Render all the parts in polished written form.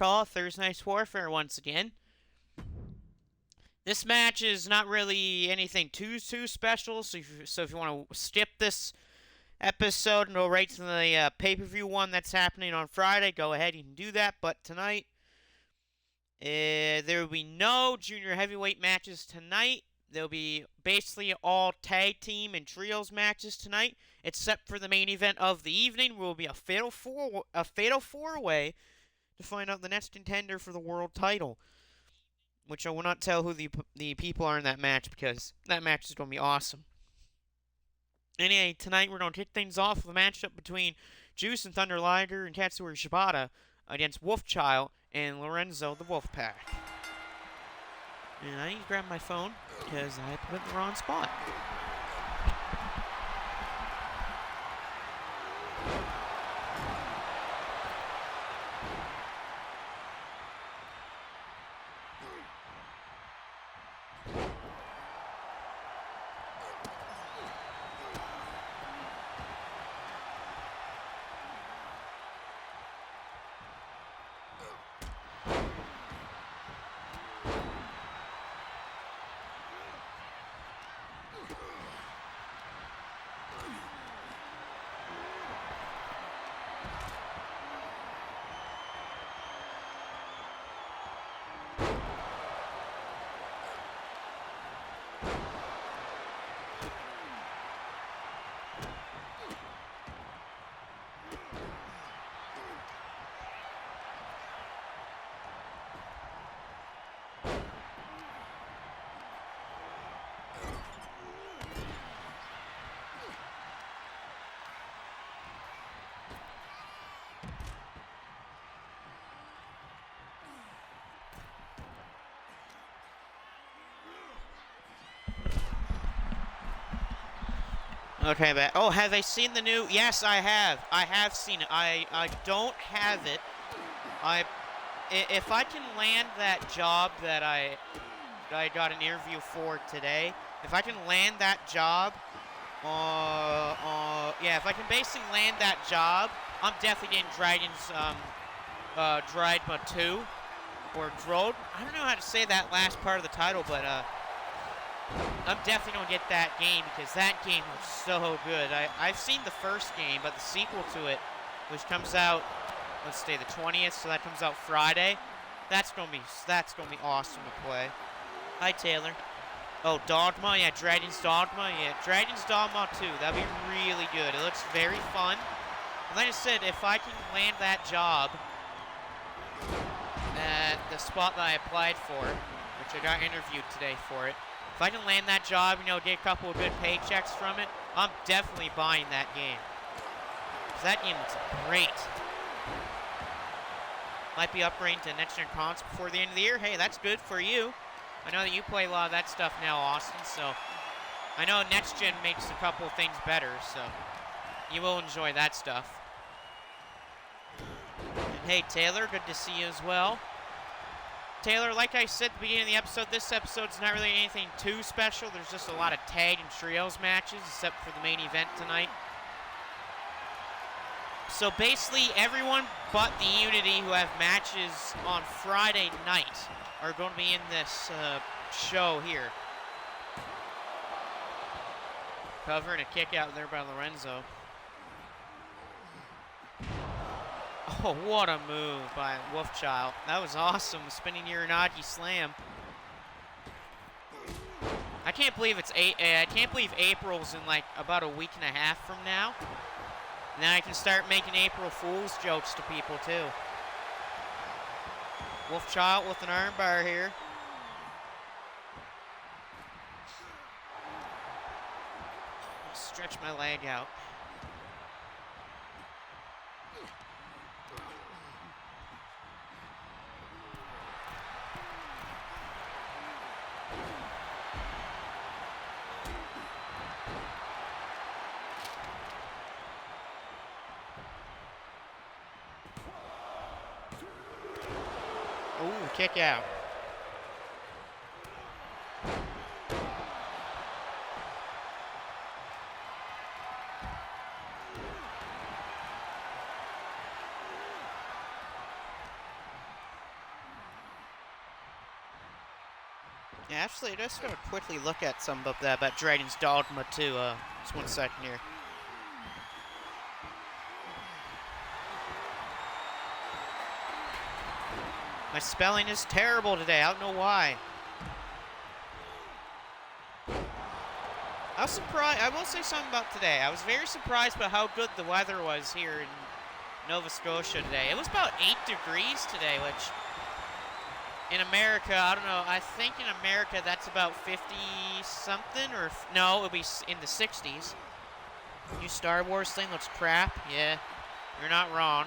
call, Thursday Night's Warfare once again. This match is not really anything too special, so if you want to skip this episode and go right to the pay-per-view one that's happening on Friday, go ahead, you can do that. But tonight, there will be no junior heavyweight matches tonight. There'll be basically all tag team and trios matches tonight, except for the main event of the evening, will be a fatal four-way to find out the next contender for the world title. Which I will not tell who the people are in that match, because that match is going to be awesome. Anyway, tonight we're going to kick things off with a matchup between Juice and Thunder Liger and Katsuyori Shibata against Wolfchild and Lorenzo the Wolfpack. And I need to grab my phone because I put it in the wrong spot. Okay, but have I seen the new? Yes, I have. I have seen it. I don't have it. If I can land that job that I got an interview for today, if I can land that job, yeah, if I can basically land that job, I'm definitely getting Dragon's Dryadma 2 or Drode. I don't know how to say that last part of the title, but I'm definitely going to get that game because that game was so good. I've seen the first game, but the sequel to it, which comes out, let's say the 20th, so that comes out Friday. That's going to be awesome to play. Hi, Taylor. Oh, Dogma, yeah, Dragon's Dogma, yeah, Dragon's Dogma 2. That'd be really good. It looks very fun. And like I said, if I can land that job at the spot that I applied for, which I got interviewed today for it, if I can land that job, get a couple of good paychecks from it, I'm definitely buying that game. Because that game looks great. Might be upgrading to next-gen console before the end of the year. Hey, that's good for you. I know that you play a lot of that stuff now, Austin, so I know next-gen makes a couple of things better, so you will enjoy that stuff. And hey, Taylor, good to see you as well. Taylor, like I said at the beginning of the episode, this episode's not really anything too special. There's just a lot of tag and trios matches, except for the main event tonight. So basically, everyone but the Unity who have matches on Friday night are going to be in this show here. Cover and a kick out there by Lorenzo. Oh, what a move by Wolfchild. That was awesome. Spinning Uranagi slam. I can't believe April's in like about a week and a half from now. And then I can start making April Fool's jokes to people too. Wolfchild with an armbar here. Stretch my leg out. Ooh, kick out. Yeah, actually, just gonna quickly look at some of that about Dragon's Dogma too. Just 1 second here. My spelling is terrible today. I don't know why. I was surprised. I will say something about today. I was very surprised by how good the weather was here in Nova Scotia today. It was about 8 degrees today, which in America, I don't know. I think in America that's about 50-something, or no, it'll be in the 60s. New Star Wars thing looks crap. Yeah, you're not wrong.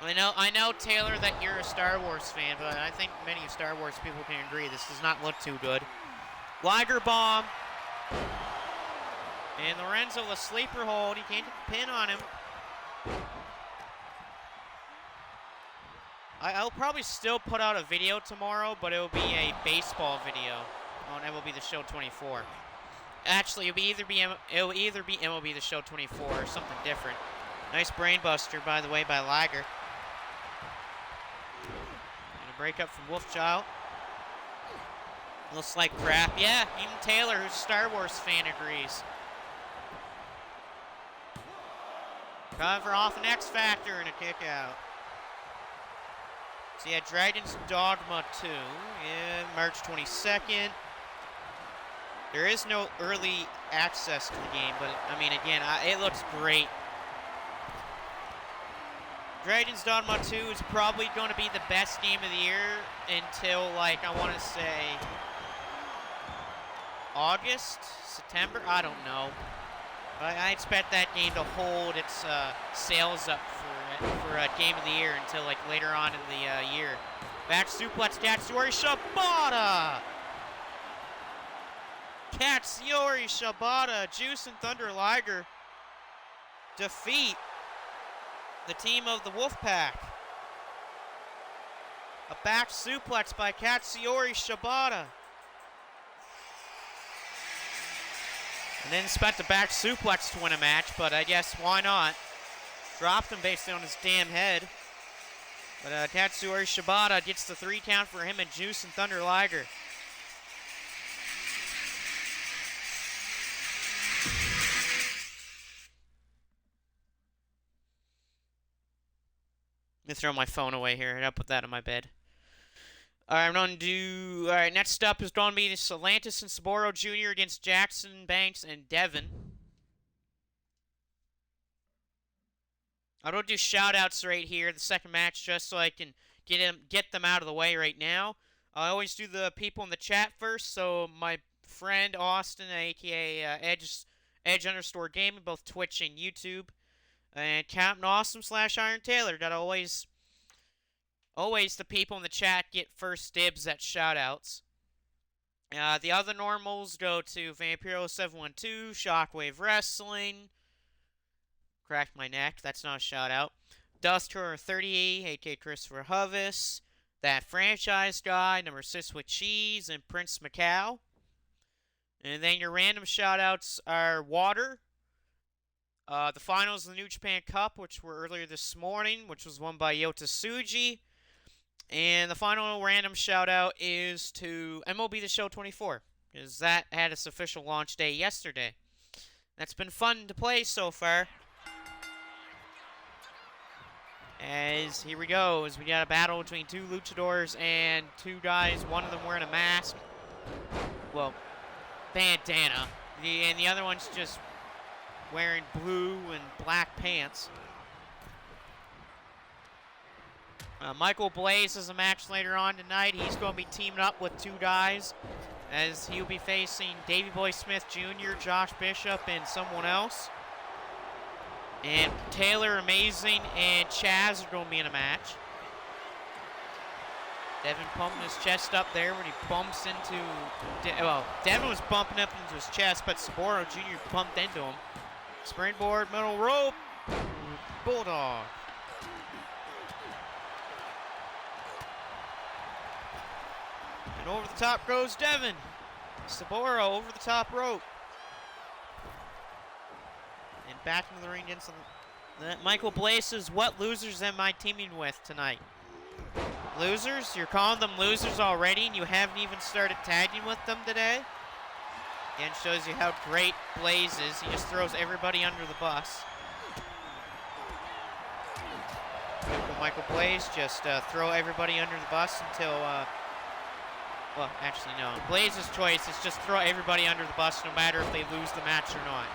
I know, Taylor, that you're a Star Wars fan, but I think many Star Wars people can agree this does not look too good. Liger bomb. And Lorenzo, a sleeper hold. He can't get the pin on him. I'll probably still put out a video tomorrow, but it will be a baseball video on MLB The Show 24. Actually, it'll either be MLB The Show 24 or something different. Nice brainbuster, by the way, by Liger. Break up from Wolfchild. Looks like crap. Yeah, even Taylor, who's a Star Wars fan, agrees. Cover off an X Factor and a kick out. So yeah, Dragon's Dogma 2. Yeah, March 22nd. There is no early access to the game, but I mean, again, it looks great. Dragon's Dogma 2 is probably going to be the best game of the year until, like, I want to say August, September, I don't know. But I expect that game to hold its sales up for Game of the Year until, like, later on in the year. Back suplex, Katsuyori Shibata! Katsuyori Shibata, Juice and Thunder Liger defeat the team of the Wolfpack. A back suplex by Katsuyori Shibata. And then expect a back suplex to win a match, but I guess why not? Dropped him basically on his damn head. But Katsuyori Shibata gets the 3 count for him and Juice and Thunder Liger. Let me throw my phone away here. I'll put that on my bed. Alright, I'm going to do... Alright, next up is going to be Atlantis and Saburo Jr. against Jackson, Banks, and Devin. I'm going to do shout-outs right here, the second match, just so I can get them out of the way right now. I always do the people in the chat first, so my friend Austin, a.k.a. Edge_Gaming, both Twitch and YouTube. And Captain Awesome / Iron Taylor. That always the people in the chat get first dibs at shoutouts. The other normals go to Vampiro712, Shockwave Wrestling. Cracked my neck. That's not a shoutout. Dusthorror38, a.k.a. Christopher Huvis. That Franchise Guy, Number 6 with Cheese, and Prince Macau. And then your random shoutouts are Water. The finals of the New Japan Cup, which were earlier this morning, which was won by Yota Tsuji. And the final random shout-out is to MLB The Show 24, because that had its official launch day yesterday. That's been fun to play so far. As here we go, as we got a battle between 2 luchadors and 2 guys, one of them wearing a mask. Well, bandana. And the other one's just wearing blue and black pants. Michael Blaze has a match later on tonight. He's going to be teaming up with 2 guys, as he'll be facing Davey Boy Smith Jr., Josh Bishop, and someone else. And Taylor Amazing and Chaz are going to be in a match. Devin pumping his chest up there when he bumps into... well, Devin was bumping up into his chest, but Saburo Jr. bumped into him. Springboard, middle rope, Bulldog. And over the top goes Devin. Saburo over the top rope. And back into the ring against Michael Blaze says, what losers am I teaming with tonight? Losers? You're calling them losers already and you haven't even started tagging with them today? Again, shows you how great Blaze is. He just throws everybody under the bus. Michael Blaze just throw everybody under the bus until, well, actually, no. Blaze's choice is just throw everybody under the bus no matter if they lose the match or not.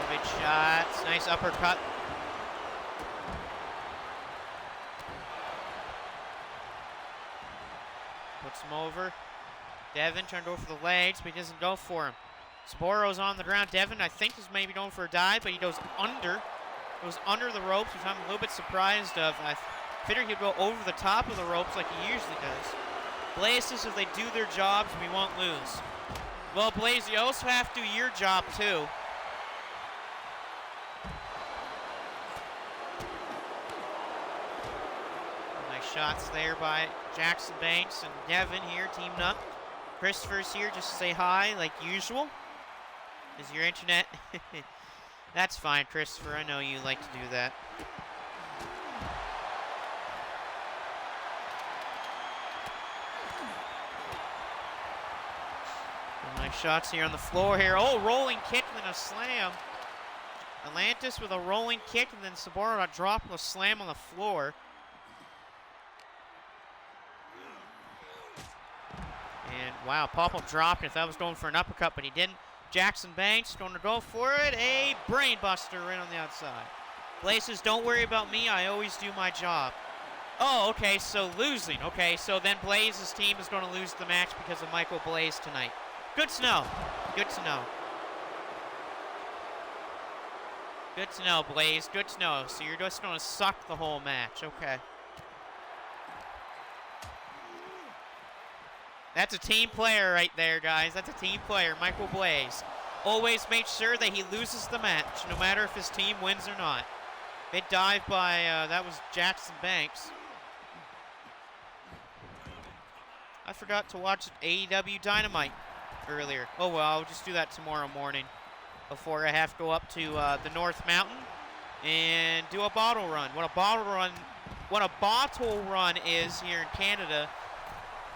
Good shots. Nice uppercut. Puts him over. Devin trying to go for the legs, but he doesn't go for him. Saboro's on the ground. Devin, I think, is maybe going for a dive, but he goes under. Goes under the ropes, which I'm a little bit surprised of. I figured he'd go over the top of the ropes like he usually does. Blaze says if they do their jobs, we won't lose. Well, Blaze, you also have to do your job, too. Nice shots there by Jackson Banks and Devin here teamed up. Christopher's here just to say hi, like usual. Is your internet? That's fine, Christopher. I know you like to do that. Nice shots here on the floor here. Oh, rolling kick and then a slam. Atlantis with a rolling kick and then Saboro got dropped with a slam on the floor. And wow, Pop-Up dropped. If that was going for an uppercut, but he didn't. Jackson Banks going to go for it. A brain buster right on the outside. Blaze says, don't worry about me. I always do my job. Oh, okay, so losing. Okay, so then Blaze's team is going to lose the match because of Michael Blaze tonight. Good to know. Good to know. Good to know, Blaze. Good to know. So you're just going to suck the whole match. Okay. That's a team player right there, guys. That's a team player, Michael Blaze. Always make sure that he loses the match, no matter if his team wins or not. Big dive by, that was Jackson Banks. I forgot to watch AEW Dynamite earlier. Oh, well, I'll just do that tomorrow morning before I have to go up to the North Mountain and do a bottle run. What a bottle run is here in Canada.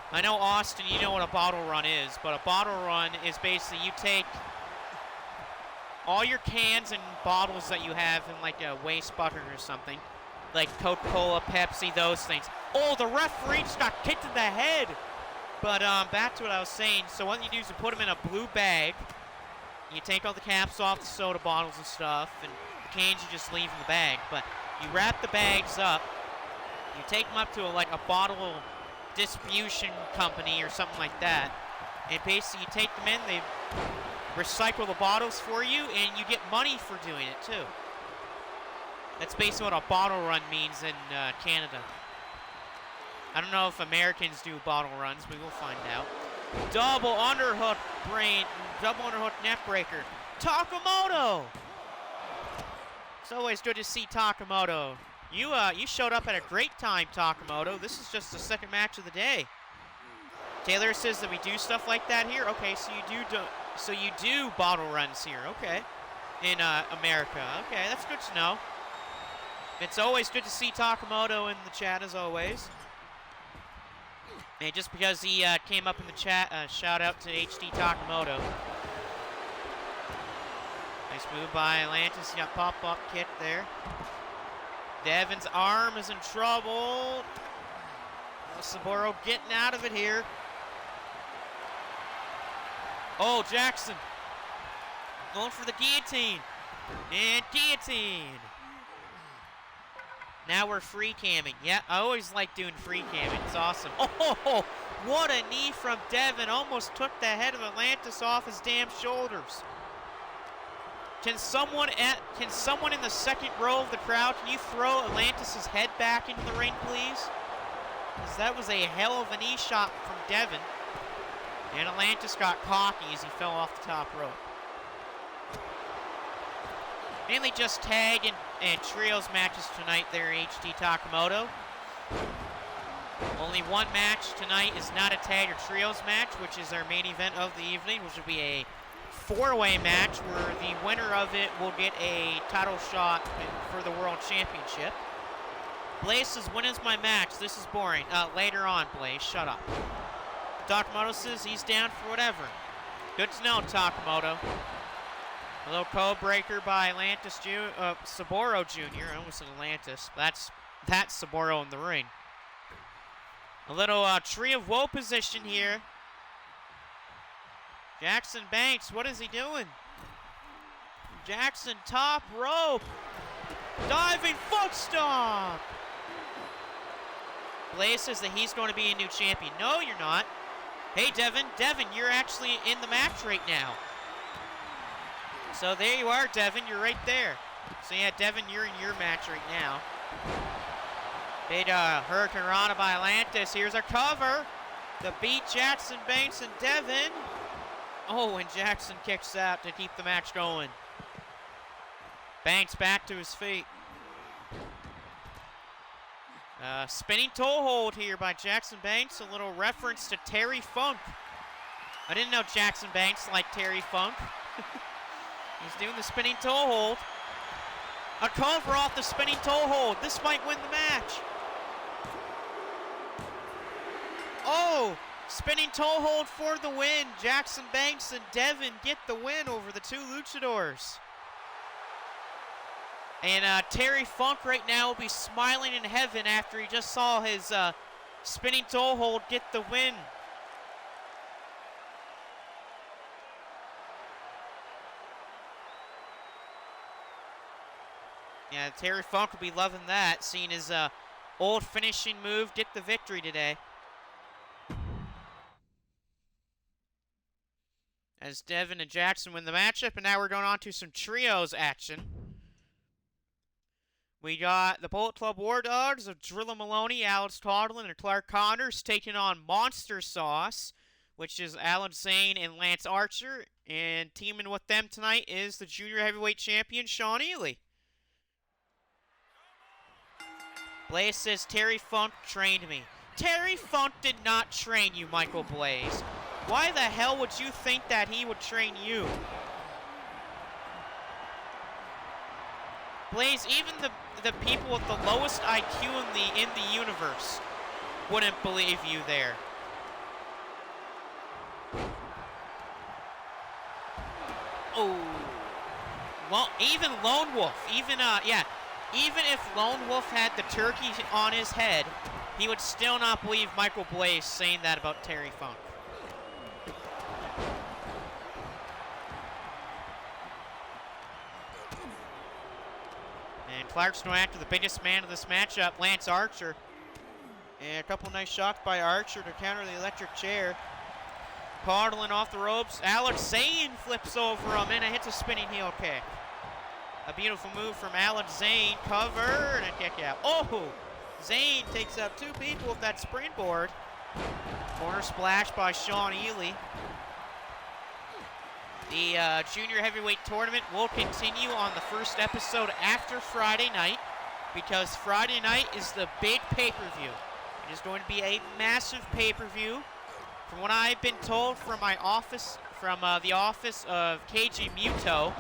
I know, Austin, you know what a bottle run is, but a bottle run is basically you take all your cans and bottles that you have in like a waste bucket or something, like Coca-Cola, Pepsi, those things. Oh, the referee just got kicked in the head. But back to what I was saying. So what you do is you put them in a blue bag. You take all the caps off the soda bottles and stuff, and the cans you just leave in the bag. But you wrap the bags up. You take them up to a bottle distribution company or something like that, and basically you take them in, they recycle the bottles for you, and you get money for doing it too. That's basically what a bottle run means in Canada. I don't know if Americans do bottle runs, we will find out. Double underhook neck breaker. Takamoto! It's always good to see Takamoto. You showed up at a great time, Takamoto. This is just the second match of the day. Taylor says that we do stuff like that here. Okay, so you do bottle runs here. Okay, in America. Okay, that's good to know. It's always good to see Takamoto in the chat as always. And just because he came up in the chat, shout out to HD Takamoto. Nice move by Atlantis. He got pop-up kick there. Devin's arm is in trouble. Saboro getting out of it here. Oh, Jackson going for the guillotine. And guillotine. Now we're free camming. Yeah, I always like doing free camming. It's awesome. Oh, what a knee from Devin. Almost took the head of Atlantis off his damn shoulders. Can someone in the second row of the crowd, can you throw Atlantis' head back into the ring, please? Because that was a hell of a knee shot from Devin. And Atlantis got cocky as he fell off the top rope. Mainly just tag and trios matches tonight there, HD Takamoto. Only one match tonight is not a tag or trios match, which is our main event of the evening, which will be a four-way match where the winner of it will get a title shot for the World Championship. Blaze says, when is my match? This is boring. Later on, Blaze. Shut up. Takamoto says he's down for whatever. Good to know, Takamoto. A little code breaker by Saburo Jr. I almost said Atlantis. That's Saburo in the ring. A little Tree of Woe position here. Jackson Banks, what is he doing? Jackson, top rope. Diving foot stomp. Blaze says that he's going to be a new champion. No, you're not. Hey, Devin. Devin, you're actually in the match right now. So there you are, Devin. You're right there. So yeah, Devin, you're in your match right now. Big Hurricane Rana by Atlantis. Here's our cover. The beat Jackson Banks and Devin. Oh, and Jackson kicks out to keep the match going. Banks back to his feet. Spinning toe hold here by Jackson Banks. A little reference to Terry Funk. I didn't know Jackson Banks liked Terry Funk. He's doing the spinning toe hold. A cover off the spinning toe hold. This might win the match. Oh, spinning toe hold for the win. Jackson Banks and Devin get the win over the two luchadors. And Terry Funk right now will be smiling in heaven after he just saw his spinning toe hold get the win. Yeah, Terry Funk will be loving that, seeing his old finishing move get the victory today. As Devin and Jackson win the matchup, and now we're going on to some trios action. We got the Bullet Club War Dogs of Drilla Maloney, Alex Coughlin, and Clark Connors taking on Monster Sauce, which is Alan Zane and Lance Archer. And teaming with them tonight is the Junior Heavyweight Champion, Sean Ely. Blaze says, Terry Funk trained me. Terry Funk did not train you, Michael Blaze. Why the hell would you think that he would train you? Blaze, even the people with the lowest IQ in the universe wouldn't believe you there. Oh. Well, even Lone Wolf, even if Lone Wolf had the turkey on his head, he would still not believe Michael Blaze saying that about Terry Funk. And Clark's going after the biggest man of this matchup, Lance Archer. And a couple nice shots by Archer to counter the electric chair. Coughlin off the ropes. Alex Zane flips over him and hits a spinning heel kick. A beautiful move from Alex Zane. Cover and a kick out. Oh! Zane takes out two people with that springboard. Corner splash by Sean Ely. The Junior Heavyweight Tournament will continue on the first episode after Friday night, because Friday night is the big pay-per-view. It is going to be a massive pay-per-view. From what I've been told from my office, from the office of KG Muto,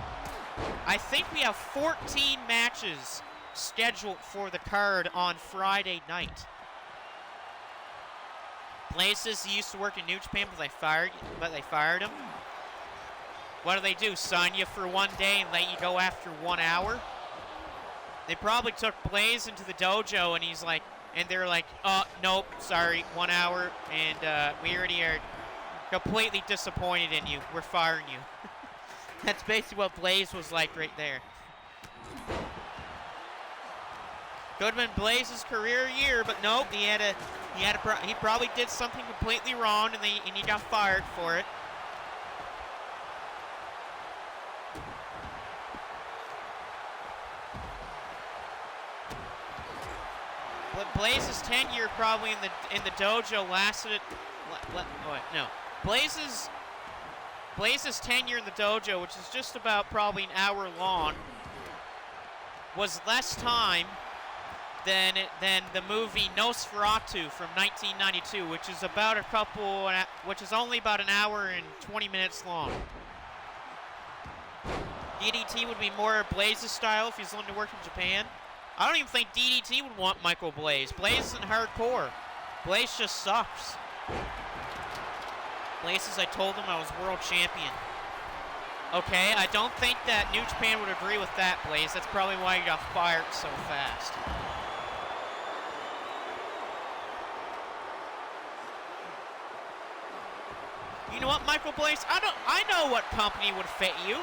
I think we have 14 matches scheduled for the card on Friday night. Blaze says he used to work in New Japan, but they fired him. What do? Sign you for one day and let you go after 1 hour? They probably took Blaze into the dojo and they're like, nope, sorry, 1 hour, and we already are completely disappointed in you. We're firing you. That's basically what Blaze was like right there. Could have been Blaze's career year, but nope, he probably did something completely wrong, and he got fired for it. But Blaze's tenure probably in the dojo lasted. Blaze's tenure in the dojo, which is just about probably an hour long, was less time than the movie Nosferatu from 1992, which is only about an hour and 20 minutes long. DDT would be more Blaze's style if he's willing to work in Japan. I don't even think DDT would want Michael Blaze. Blaze isn't hardcore. Blaze just sucks. Blaze says I told him I was world champion. Okay, I don't think that New Japan would agree with that, Blaze. That's probably why you got fired so fast. You know what, Michael Blaze? I know what company would fit you.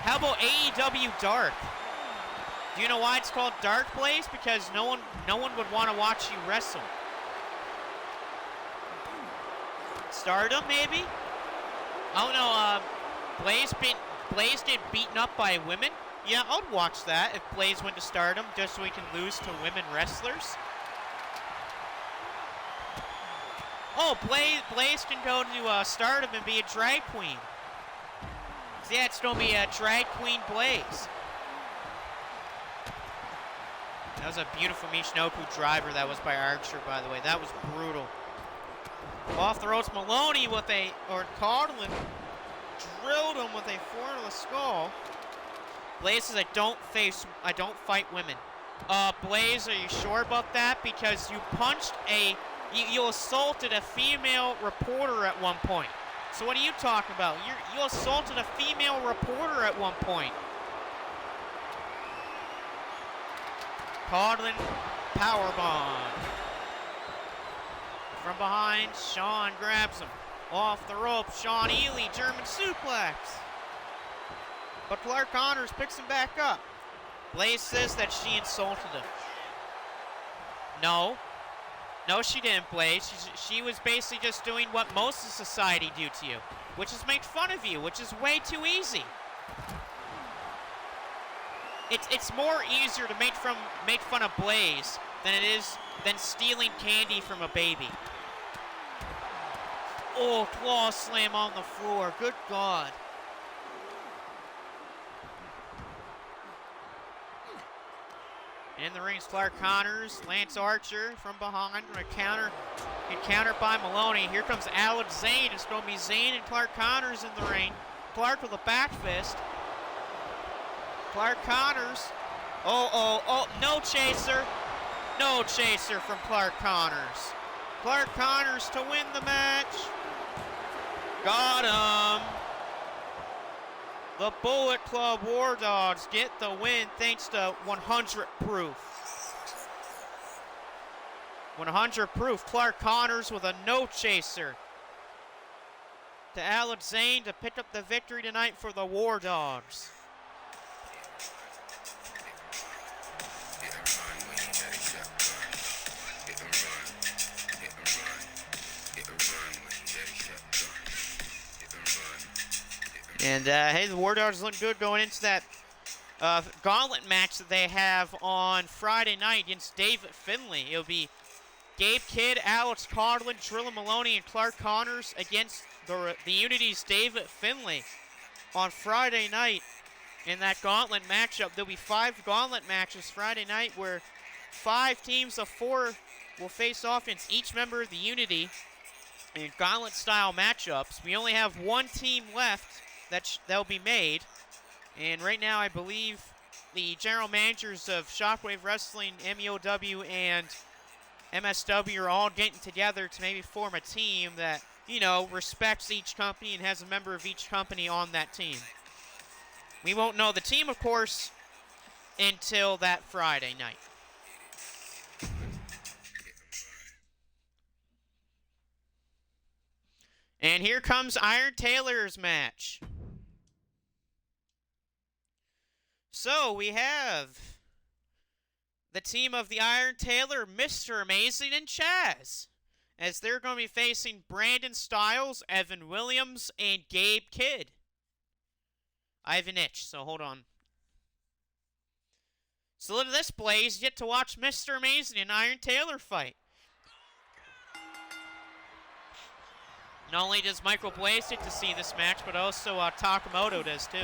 How about AEW Dark? Do you know why it's called Dark, Blaze? Because no one would want to watch you wrestle. Stardom, maybe? I don't know. Blaze get beaten up by women. Yeah, I'd watch that if Blaze went to Stardom just so he can lose to women wrestlers. Oh, Blaze can go to Stardom and be a drag queen. So yeah, it's going to be a drag queen Blaze. That was a beautiful Michinoku driver that was by Archer, by the way. That was brutal. Off the ropes, Maloney Carlin drilled him with a four-to-the skull. Blaze says, I don't fight women. Blaze, are you sure about that? Because you punched you assaulted a female reporter at one point. So what are you talking about? You assaulted a female reporter at one point. Carlin powerbomb. From behind, Sean grabs him. Off the rope, Sean Ely, German suplex. But Clark Connors picks him back up. Blaze says that she insulted him. No, she didn't, Blaze. She was basically just doing what most of society do to you, which is make fun of you, which is way too easy. It's more easier to make fun of Blaze than stealing candy from a baby. Oh, claw slam on the floor. Good God. In the ring's Clark Connors, Lance Archer from behind, countered by Maloney. Here comes Alex Zane. It's going to be Zane and Clark Connors in the ring. Clark with a back fist. Clark Connors. Oh, no chaser. No chaser from Clark Connors. Clark Connors to win the match. Got him. The Bullet Club War Dogs get the win thanks to 100 proof. 100 proof. Clark Connors with a no chaser. To Alex Zane to pick up the victory tonight for the War Dogs. And, hey, the War Dogs look good going into that gauntlet match that they have on Friday night against David Finlay. It'll be Gabe Kidd, Alex Carlin, Trilla Maloney, and Clark Connors against the Unity's David Finlay on Friday night in that gauntlet matchup. There'll be 5 gauntlet matches Friday night where 5 teams of 4 will face off against each member of the Unity in gauntlet-style matchups. We only have 1 team left that'll be made. And right now, I believe the general managers of Shockwave Wrestling, MEOW, and MSW are all getting together to maybe form a team that, respects each company and has a member of each company on that team. We won't know the team, of course, until that Friday night. And here comes Iron Taylor's match. So we have the team of the Iron Taylor, Mr. Amazing, and Chaz, as they're going to be facing Brandon Styles, Evan Williams, and Gabe Kidd. I have an itch, so hold on. So look at this, Blaze. You get to watch Mr. Amazing and Iron Taylor fight. Not only does Michael Blaze get to see this match, but also Takamoto does too.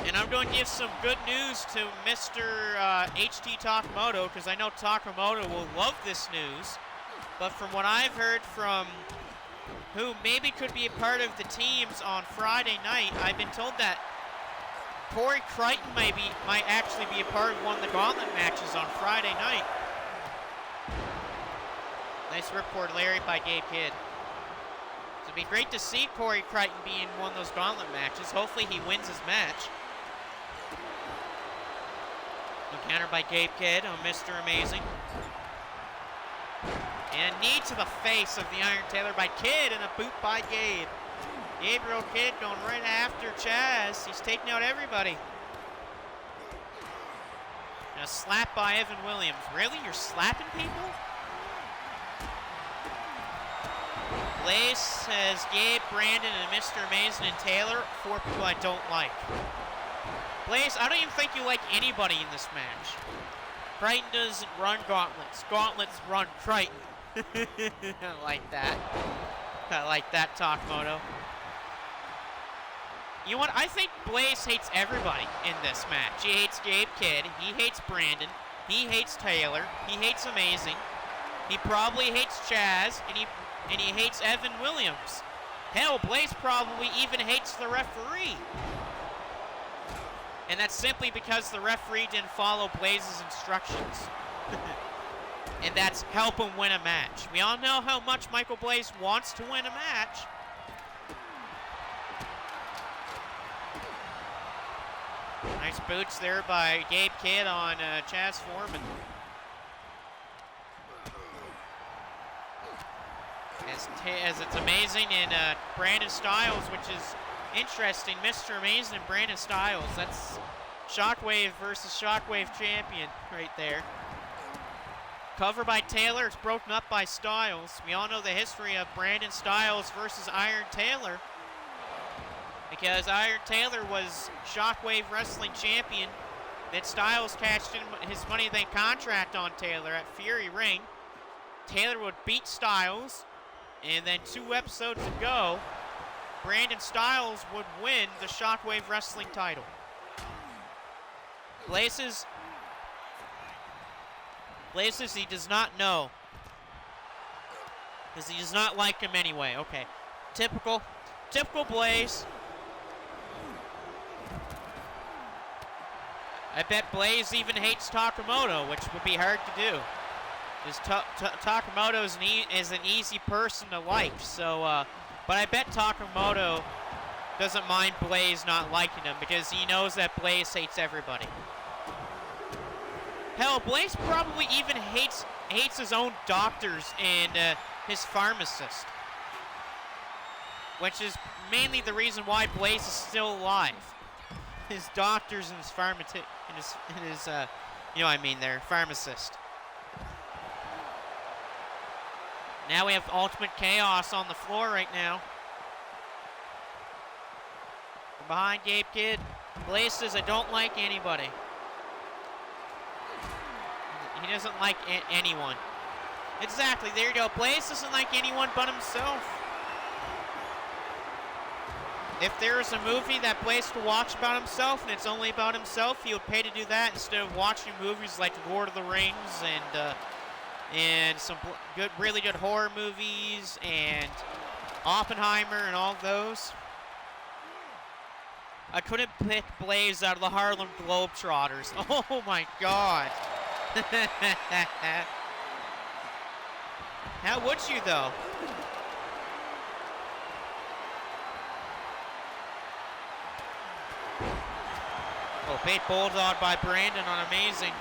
And I'm going to give some good news to Mr. HT Takamoto, because I know Takamoto will love this news. But from what I've heard from who maybe could be a part of the teams on Friday night. I've been told that Corey Crichton might actually be a part of one of the gauntlet matches on Friday night. Nice ripcord, Larry, by Gabe Kidd. So it'd be great to see Corey Crichton be in one of those gauntlet matches. Hopefully he wins his match. No counter by Gabe Kidd on Mr. Amazing. And a knee to the face of the Iron Taylor by Kidd and a boot by Gabe. Gabriel Kidd going right after Chaz. He's taking out everybody. And a slap by Evan Williams. Really? You're slapping people? Blaze has Gabe, Brandon, and Mr. Amazing and Taylor. 4 people I don't like. Blaze, I don't even think you like anybody in this match. Crichton doesn't run gauntlets. Gauntlets run Crichton. I like that. I like that, Takamoto. You know what? I think Blaze hates everybody in this match. He hates Gabe Kidd. He hates Brandon. He hates Taylor. He hates Amazing. He probably hates Chaz. And he hates Evan Williams. Hell, Blaze probably even hates the referee. And that's simply because the referee didn't follow Blaze's instructions. And that's help him win a match. We all know how much Michael Blaze wants to win a match. Nice boots there by Gabe Kidd on Chaz Foreman. As it's Amazing in Brandon Styles, which is interesting. Mr. Amazing and Brandon Styles. That's Shockwave versus Shockwave champion right there. Cover by Taylor. It's broken up by Styles. We all know the history of Brandon Styles versus Iron Taylor, because Iron Taylor was Shockwave Wrestling champion. Then Styles cashed in his Money in the Bank contract on Taylor at Fury Ring. Taylor would beat Styles, and then 2 episodes ago, Brandon Styles would win the Shockwave Wrestling title. Blazes, he does not know. Because he does not like him anyway. Okay. Typical Blaze. I bet Blaze even hates Takamoto, which would be hard to do. Takamoto is an easy person to like. So, but I bet Takamoto doesn't mind Blaze not liking him, because he knows that Blaze hates everybody. Hell, Blaze probably even hates his own doctors and his pharmacist, which is mainly the reason why Blaze is still alive. His doctors and his you know what I mean there, pharmacist. Now we have Ultimate Chaos on the floor right now. From behind Gabe Kidd, Blaze says, I don't like anybody. He doesn't like anyone. Exactly, there you go. Blaze doesn't like anyone but himself. If there is a movie that Blaze could watch about himself and it's only about himself, he would pay to do that instead of watching movies like Lord of the Rings and some really good horror movies and Oppenheimer and all of those. I couldn't pick Blaze out of the Harlem Globetrotters. Oh my God. How would you, though? Oh, bait bulldog by Brandon on Amazing.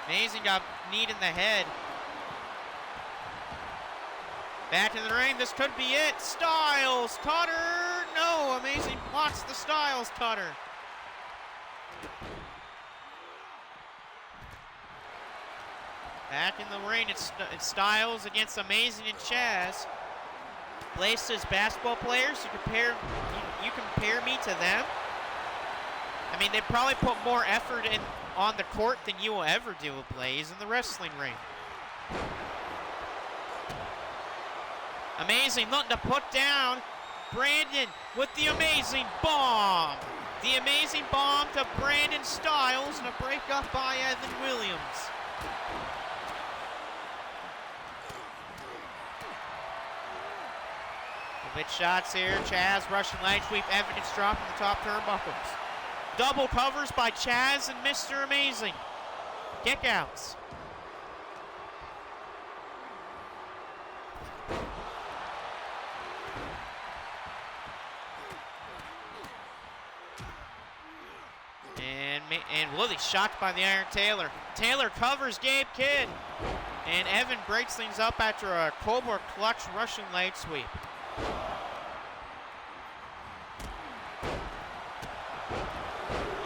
Amazing got kneed in the head. Back in the ring, this could be it. Styles, cutter! No, Amazing blocks the Styles cutter. Back in the ring, it's Styles against Amazing and Chaz. Blaze says, basketball players, you compare me to them? I mean, they probably put more effort in on the court than you will ever do with Blaze in the wrestling ring. Amazing looking to put down Brandon with the Amazing Bomb. The Amazing Bomb to Brandon Styles and a break up by Evan Williams. Bit shots here. Chaz rushing leg sweep. Evan gets dropped in the top turnbuckles. Double covers by Chaz and Mr. Amazing. Kickouts. And Willie shocked by the Iron Taylor. Taylor covers Gabe Kidd. And Evan breaks things up after a Cobra clutch Russian leg sweep.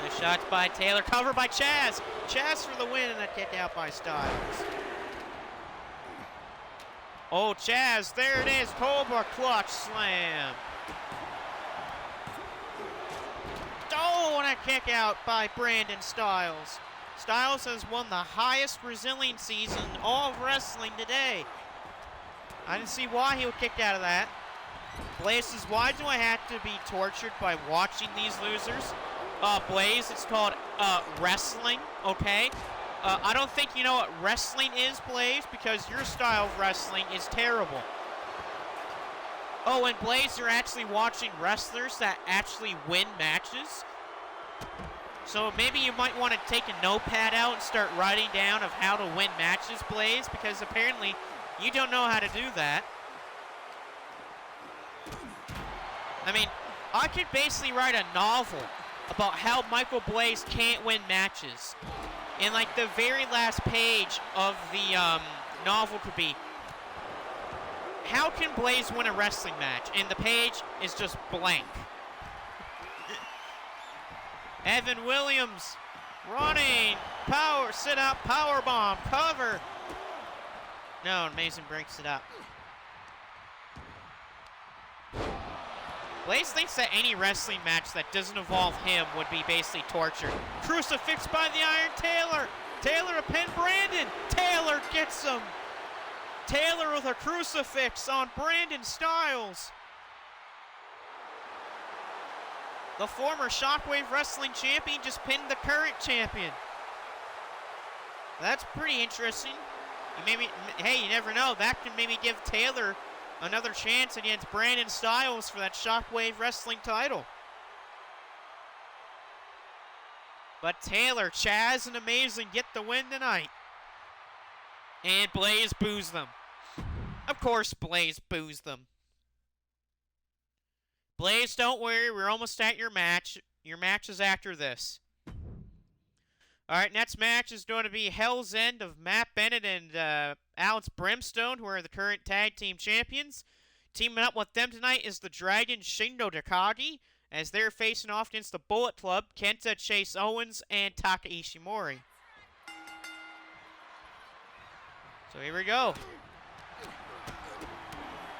The shots by Taylor, covered by Chaz. Chaz for the win, and a kick out by Styles. Oh, Chaz, there it is, Cobra clutch slam. Oh, and a kick out by Brandon Styles. Styles has won the highest resiliencies in all of wrestling today. I didn't see why he would kick out of that. Blaze says, why do I have to be tortured by watching these losers? Blaze, it's called wrestling, okay? I don't think you know what wrestling is, Blaze, because your style of wrestling is terrible. Oh, and Blaze, you're actually watching wrestlers that actually win matches. So maybe you might want to take a notepad out and start writing down of how to win matches, Blaze, because apparently you don't know how to do that. I mean, I could basically write a novel about how Michael Blaze can't win matches. And like the very last page of the novel could be, how can Blaze win a wrestling match? And the page is just blank. Evan Williams running, power, sit up, power bomb, cover. No, Mason breaks it up. Blaze thinks that any wrestling match that doesn't involve him would be basically torture. Crucifix by the Iron Taylor. Taylor to pin Brandon. Taylor gets him. Taylor with a crucifix on Brandon Styles. The former Shockwave Wrestling champion just pinned the current champion. That's pretty interesting. Hey, you never know. That can maybe give Taylor another chance against Brandon Styles for that Shockwave Wrestling title. But Taylor, Chaz, and Amazing get the win tonight. And Blaze boos them. Of course, Blaze boos them. Blaze, don't worry. We're almost at your match. Your match is after this. Alright, next match is going to be Hell's End of Matt Bennett and Alex Brimstone, who are the current tag team champions. Teaming up with them tonight is the Dragon Shingo Takagi, as they're facing off against the Bullet Club, Kenta Chase Owens and Taka Ishimori. So here we go.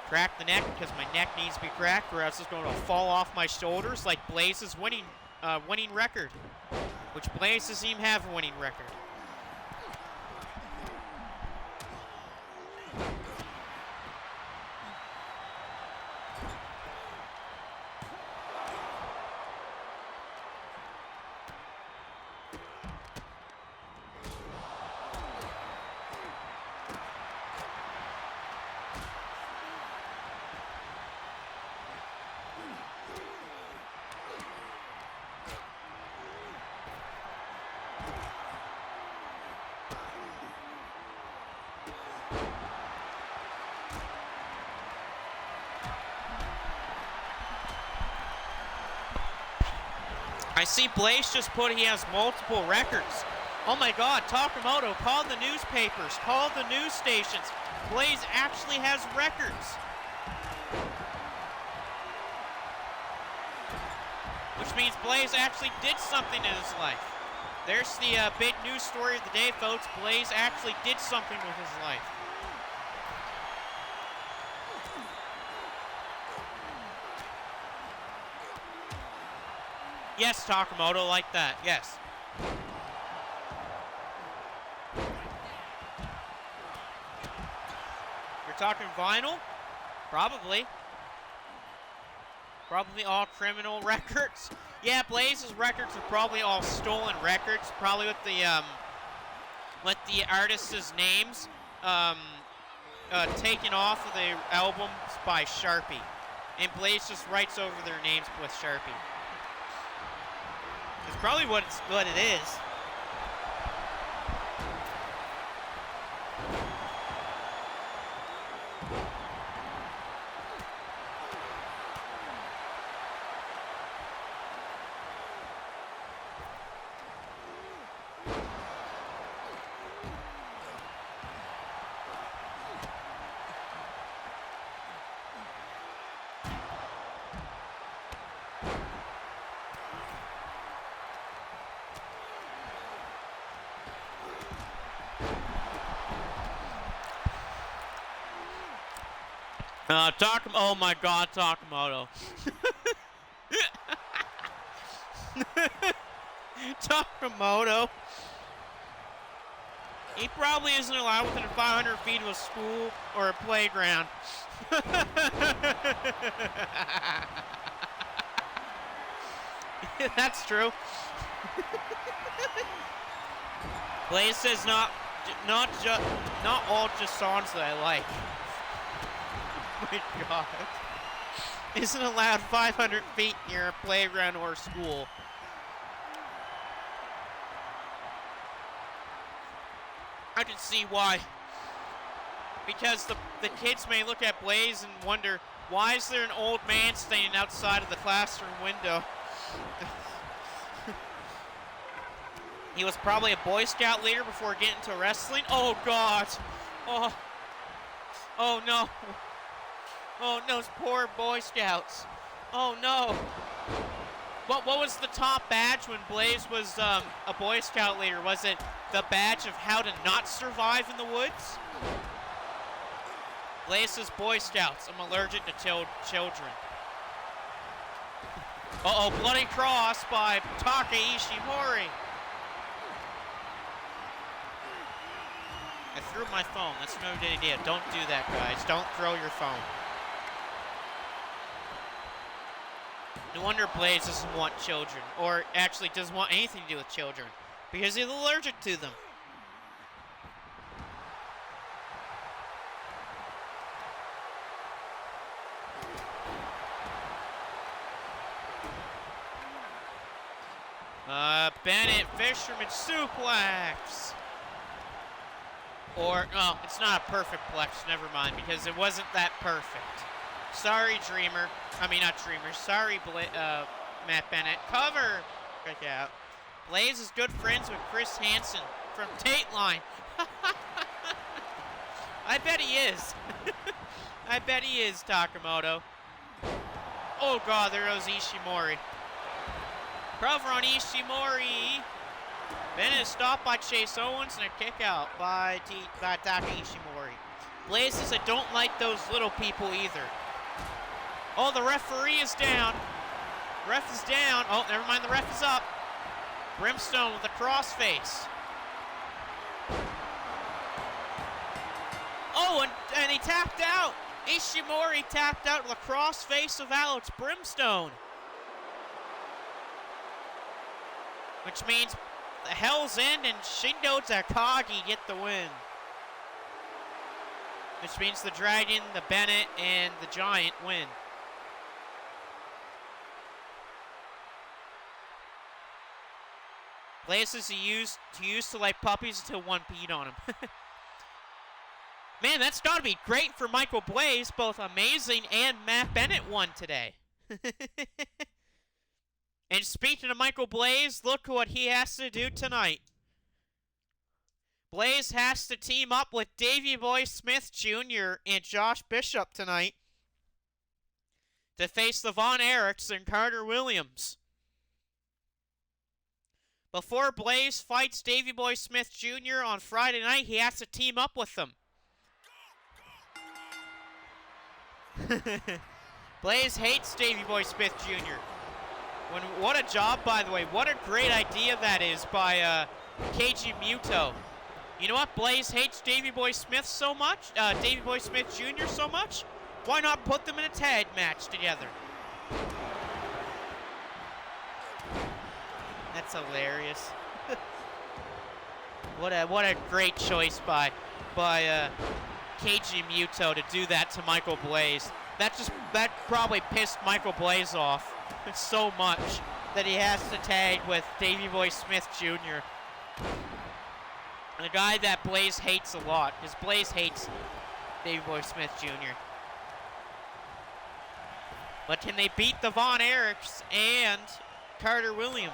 Crack the neck because my neck needs to be cracked, or else it's going to fall off my shoulders like Blaze's winning record, which Blaze doesn't even have a winning record. I see Blaze just put he has multiple records. Oh my God, Takamoto, call the newspapers, call the news stations. Blaze actually has records. Which means Blaze actually did something in his life. There's the big news story of the day, folks. Blaze actually did something with his life. Yes, Takamoto, like that, yes. You're talking vinyl? Probably. Probably all criminal records. Yeah, Blaze's records are probably all stolen records, probably with the artists' names taken off of the albums by Sharpie. and Blaze just writes over their names with Sharpie. It's probably what it is. Oh my God, Takamoto. Takamoto. He probably isn't allowed within 500 feet of a school or a playground. That's true. Blaze says not all just songs that I like. My God. Isn't allowed 500 feet near a playground or a school. I can see why. Because the kids may look at Blaze and wonder, why is there an old man standing outside of the classroom window? He was probably a Boy Scout leader before getting into wrestling. Oh, God. Oh no. Oh, those poor Boy Scouts. Oh, no. What was the top badge when Blaze was a Boy Scout leader? Was it the badge of how to not survive in the woods? Blaze says Boy Scouts. I'm allergic to children. Uh-oh, bloody cross by Taka Ishimori. I threw my phone. That's no good idea. Don't do that, guys. Don't throw your phone. No wonder Blaze doesn't want children, or actually doesn't want anything to do with children, because he's allergic to them. Bennett, Fisherman suplex. Or, oh, it's not a perfect plex, never mind, because it wasn't that perfect. Sorry, Dreamer. I mean, not Dreamer. Sorry, Matt Bennett. Cover. Check out. Blaze is good friends with Chris Hansen from Dateline. I bet he is. I bet he is, Takamoto. Oh, God, there goes Ishimori. Cover on Ishimori. Bennett is stopped by Chase Owens and a kick out by Taka Ishimori. Blaze says I don't like those little people either. Oh, the referee is down. Ref is down. Oh, never mind, the ref is up. Brimstone with a crossface. Oh, and he tapped out. Ishimori tapped out with a crossface of Alex Brimstone. Which means the Hell's End and Shindo Takagi get the win. Which means the Dragon, the Bennett, and the Giant win. Places he used to like puppies until one peed on him. Man, that's got to be great for Michael Blaze. Both Amazing and Matt Bennett won today. And speaking of Michael Blaze, look what he has to do tonight. Blaze has to team up with Davey Boy Smith Jr. and Josh Bishop tonight to face the Von Erichs and Carter Williams. Before Blaze fights Davey Boy Smith Jr. on Friday night, he has to team up with them. Blaze hates Davey Boy Smith Jr. What a job, by the way. What a great idea that is by Keiji Muto. You know what? Blaze hates Davey Boy Smith so much, Davey Boy Smith Jr. so much. Why not put them in a tag match together? That's hilarious. What a great choice by Keiji Muto to do that to Michael Blaze. that probably pissed Michael Blaze off so much that he has to tag with Davey Boy Smith Jr. The guy that Blaze hates a lot, because Blaze hates Davey Boy Smith Jr. But can they beat the Von Erichs and Carter Williams?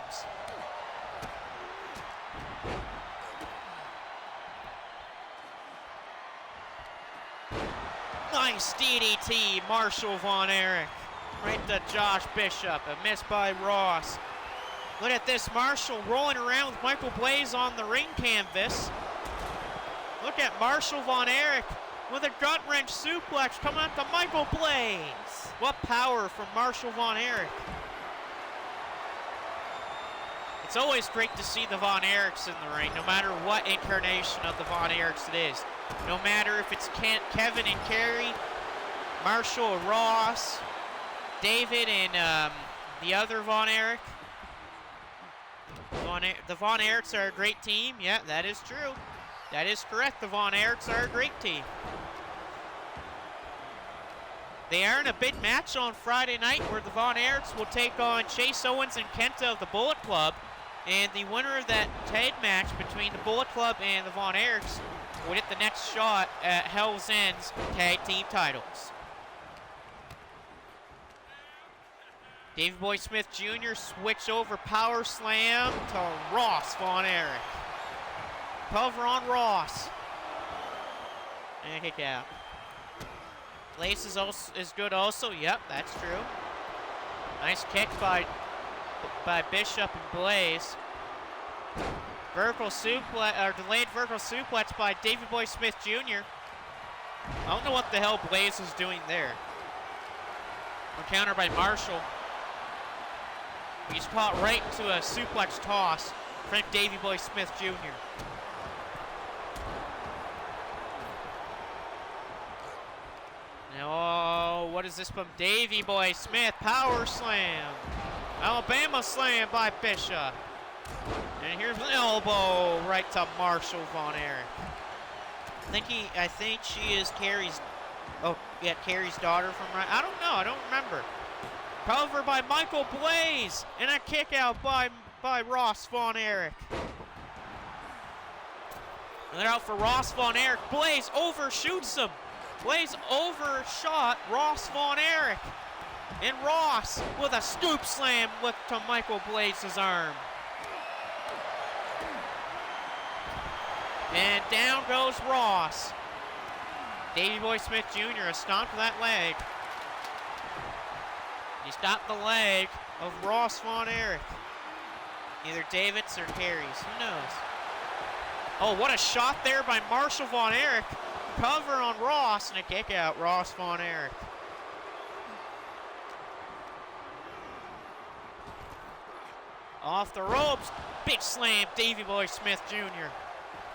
Nice DDT, Marshall Von Erich. Right to Josh Bishop, a miss by Ross. Look at this, Marshall rolling around with Michael Blaze on the ring canvas. Look at Marshall Von Erich with a gut-wrench suplex coming out to Michael Blaze. What power from Marshall Von Erich. It's always great to see the Von Erichs in the ring, no matter what incarnation of the Von Erichs it is. No matter if it's Kevin and Kerry, Marshall or Ross, David and the other Von Erich. The Von Erichs are a great team. Yeah, that is true. That is correct. The Von Erichs are a great team. They are in a big match on Friday night where the Von Erichs will take on Chase Owens and Kenta of the Bullet Club. And the winner of that tag match between the Bullet Club and the Von Erichs will get the next shot at Hell's End's tag team titles. Davey Boy Smith Jr. switch over power slam to Ross Von Erich. Cover on Ross. And kick out. Blaze is good also. Yep, that's true. Nice kick by Bishop and Blaze. Vertical suplex, or delayed vertical suplex by Davey Boy Smith Jr. I don't know what the hell Blaze is doing there. Counter by Marshall. He's caught right into a suplex toss from Davey Boy Smith Jr. Now, what is this from Davey Boy Smith? Power slam. Alabama slam by Bishop. And here's an elbow right to Marshall Von Erich. I think she is Carrie's, Carrie's daughter from right. I don't know, I don't remember. Cover by Michael Blaze and a kick out by Ross Von Erich. And they're out for Ross Von Erich. Blaze overshoots him. Blaze overshot Ross Von Erich. And Ross with a scoop slam to Michael Blaze's arm. And down goes Ross. Davey Boy Smith Jr. stomped that leg. He stopped the leg of Ross Von Erich. Either David's or Carey's, who knows? Oh, what a shot there by Marshall Von Erich. Cover on Ross and a kick out, Ross Von Erich. Off the ropes, big slam, Davey Boy Smith Jr.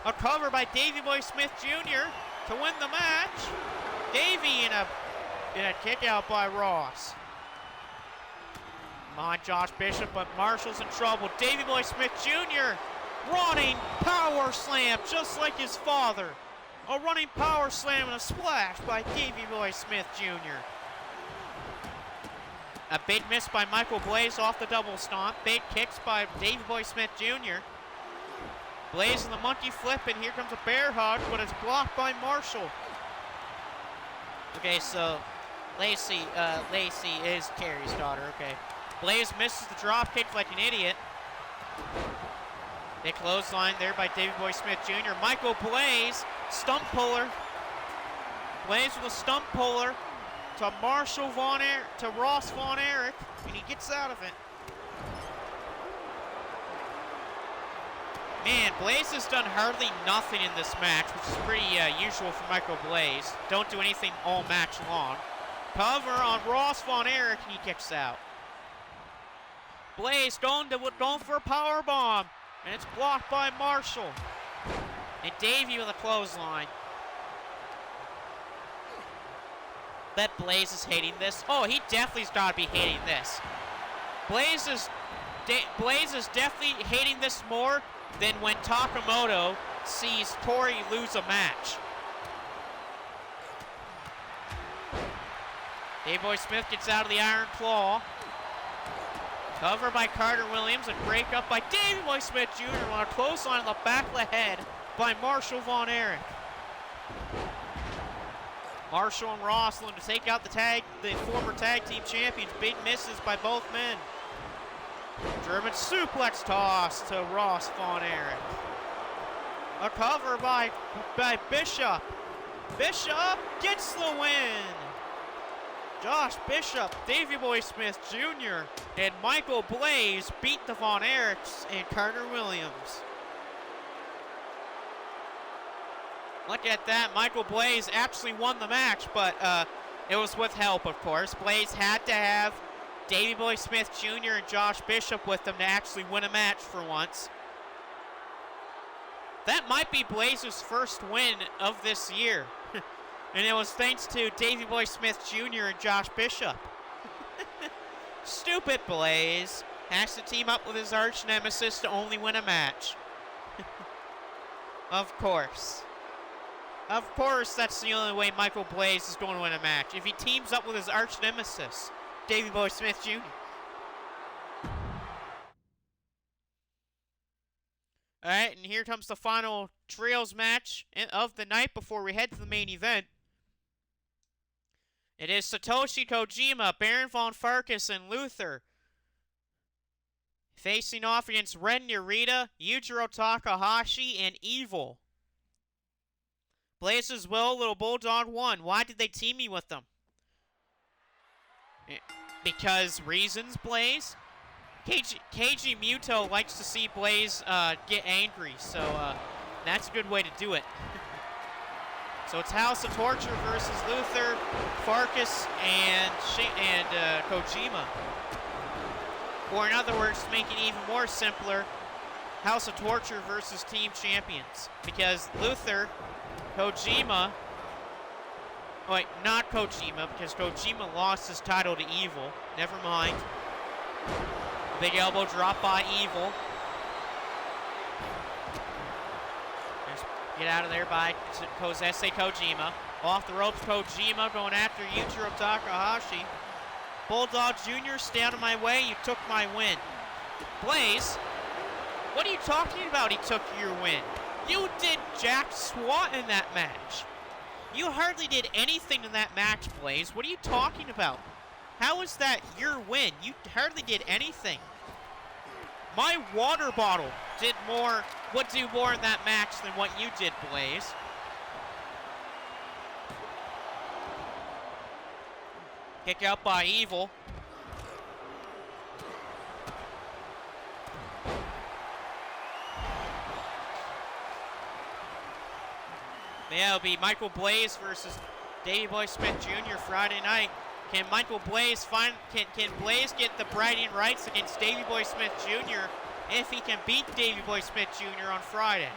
A cover by Davey Boy Smith Jr. to win the match. Davey in a kick out by Ross. Come on, Josh Bishop, but Marshall's in trouble. Davey Boy Smith Jr. running power slam just like his father. A running power slam and a splash by Davey Boy Smith Jr. A big miss by Michael Blaze off the double stomp. Big kicks by Davey Boy Smith Jr. Blaze in the monkey flip, and here comes a bear hug, but it's blocked by Marshall. Okay, so Lacey is Carrie's daughter, okay. Blaze misses the drop kick like an idiot. Big clothesline there by Davey Boy Smith Jr. Michael Blaze, stump puller. Blaze with a stump puller to Marshall Von Erich, to Ross Von Erich, and he gets out of it. Man, Blaze has done hardly nothing in this match, which is pretty usual for Michael Blaze. Don't do anything all match long. Cover on Ross Von Erich, and he kicks out. Blaze going for a power bomb, and it's blocked by Marshall. And Davey with a clothesline. Bet Blaze is hating this. Oh, he definitely's got to be hating this. Blaze is definitely hating this more than when Takamoto sees Tori lose a match. Davey Boy Smith gets out of the Iron Claw. Cover by Carter Williams and break up by Davey Boy Smith Jr. on a clothesline in the back of the head by Marshall Von Erich. Marshall and Roslin to take out the former tag team champions. Big misses by both men. German suplex toss to Ross Von Erich. A cover by Bishop. Bishop gets the win. Josh Bishop, Davey Boy Smith Jr., and Michael Blaze beat the Von Erichs and Carter Williams. Look at that. Michael Blaze actually won the match, but it was with help, of course. Blaze had to have Davey Boy Smith Jr. and Josh Bishop with them to actually win a match for once. That might be Blaze's first win of this year. And it was thanks to Davey Boy Smith Jr. and Josh Bishop. Stupid Blaze has to team up with his arch nemesis to only win a match. Of course. Of course, that's the only way Michael Blaze is going to win a match. If he teams up with his arch nemesis, Davey Boy Smith Jr. All right, and here comes the final trios match of the night before we head to the main event. It is Satoshi Kojima, Baron Von Farkas, and Luther facing off against Ren Narita, Yujiro Takahashi, and Evil. Blaze's Will, Little Bulldog won. Why did they team me with them? Because reasons, Blaze. Keiji Muto likes to see Blaze get angry, so that's a good way to do it. So it's House of Torture versus Luther, Farkas, and Kojima. Or in other words, to make it even more simpler, House of Torture versus Team Champions. Because Luther, Kojima, oh wait, not Kojima, because Kojima lost his title to Evil. Never mind. Big elbow drop by Evil. Get out of there by Kosese Kojima. Off the ropes, Kojima going after Yujiro Takahashi. Bulldog Jr., stay out of my way. You took my win. Blaze, what are you talking about? He took your win. You did jack squat in that match. You hardly did anything in that match, Blaze. What are you talking about? How is that your win? You hardly did anything. My water bottle would do more in that match than what you did, Blaze. Kick out by Evil. Yeah, it'll be Michael Blaze versus Davey Boy Smith Jr. Friday night. Can Michael Blaze can Blaze get the bragging rights against Davey Boy Smith Jr. if he can beat Davey Boy Smith Jr. on Friday?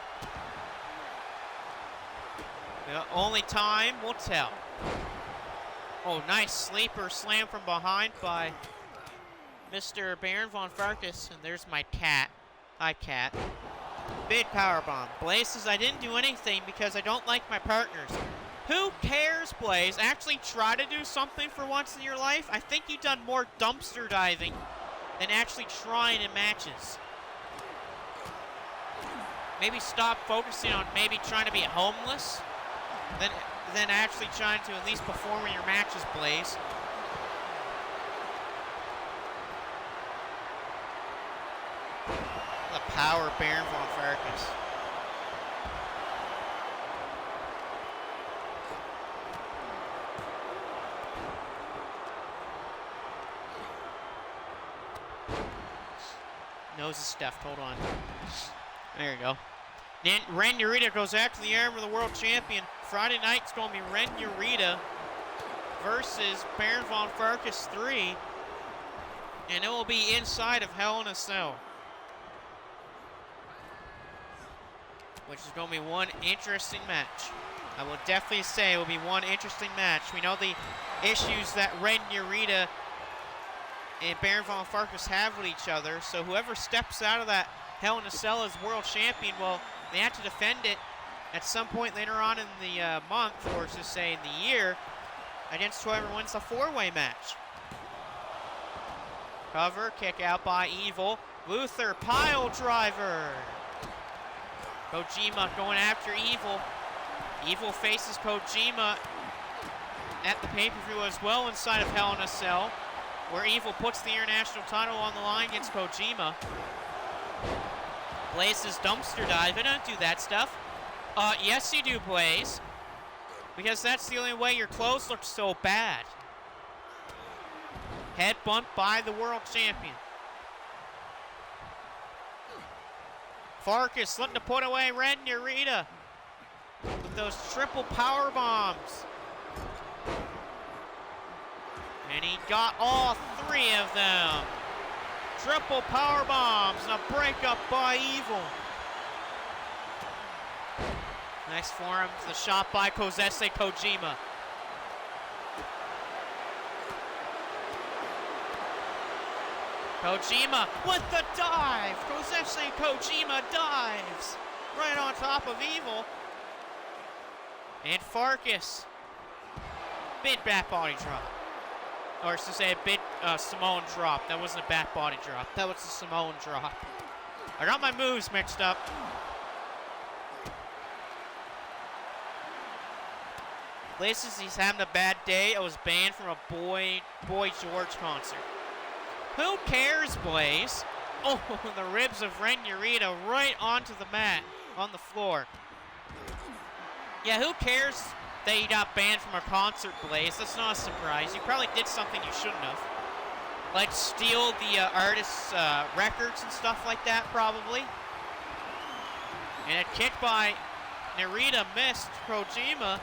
The only time will tell. Oh, nice sleeper slam from behind by Mr. Baron Von Farkas. And there's my cat. Hi, cat. Big powerbomb. Blaze says, I didn't do anything because I don't like my partners. Who cares, Blaze? Actually try to do something for once in your life. I think you've done more dumpster diving than actually trying in matches. Maybe stop focusing on maybe trying to be homeless than actually trying to at least perform in your matches, Blaze. The power Baron Von Farkas. Nose is stuffed. Hold on. There you go. Then Ren Narita goes after the arm of the world champion. Friday night it's going to be Ren Narita versus Baron Von Farkas 3. And it will be inside of Hell in a Cell. Which is going to be one interesting match. I will definitely say it will be one interesting match. We know the issues that Ren Narita and Baron Von Farkas have with each other, so whoever steps out of that Hell in a Cell as world champion, well, they have to defend it at some point later on in the month, or to say in the year. against whoever wins the four-way match. Cover, kick out by Evil. Luther, pile driver. Kojima going after Evil. Evil faces Kojima at the pay-per-view as well inside of Hell in a Cell, where Evil puts the international title on the line against Kojima. Blaze is dumpster diving. I don't do that stuff. Yes you do, Blaze. Because that's the only way your clothes look so bad. Headbutt by the world champion. Farkas looking to put away Red Narita with those triple power bombs. And he got all three of them. Triple power bombs and a breakup by Evil. Next for him, the shot by Kozese Kojima. Kojima with the dive. Kozese Kojima dives right on top of Evil. And Farkas, big back body drop. Or to say a big Samoan drop. That wasn't a back body drop. That was a Samoan drop. I got my moves mixed up. Places he's having a bad day. I was banned from a Boy George concert. Who cares, Blaze? Oh, the ribs of Ren Narita right onto the mat, on the floor. Yeah, who cares that he got banned from a concert, Blaze? That's not a surprise. You probably did something you shouldn't have. Like steal the artist's records and stuff like that, probably. And a kick by Narita missed Kojima.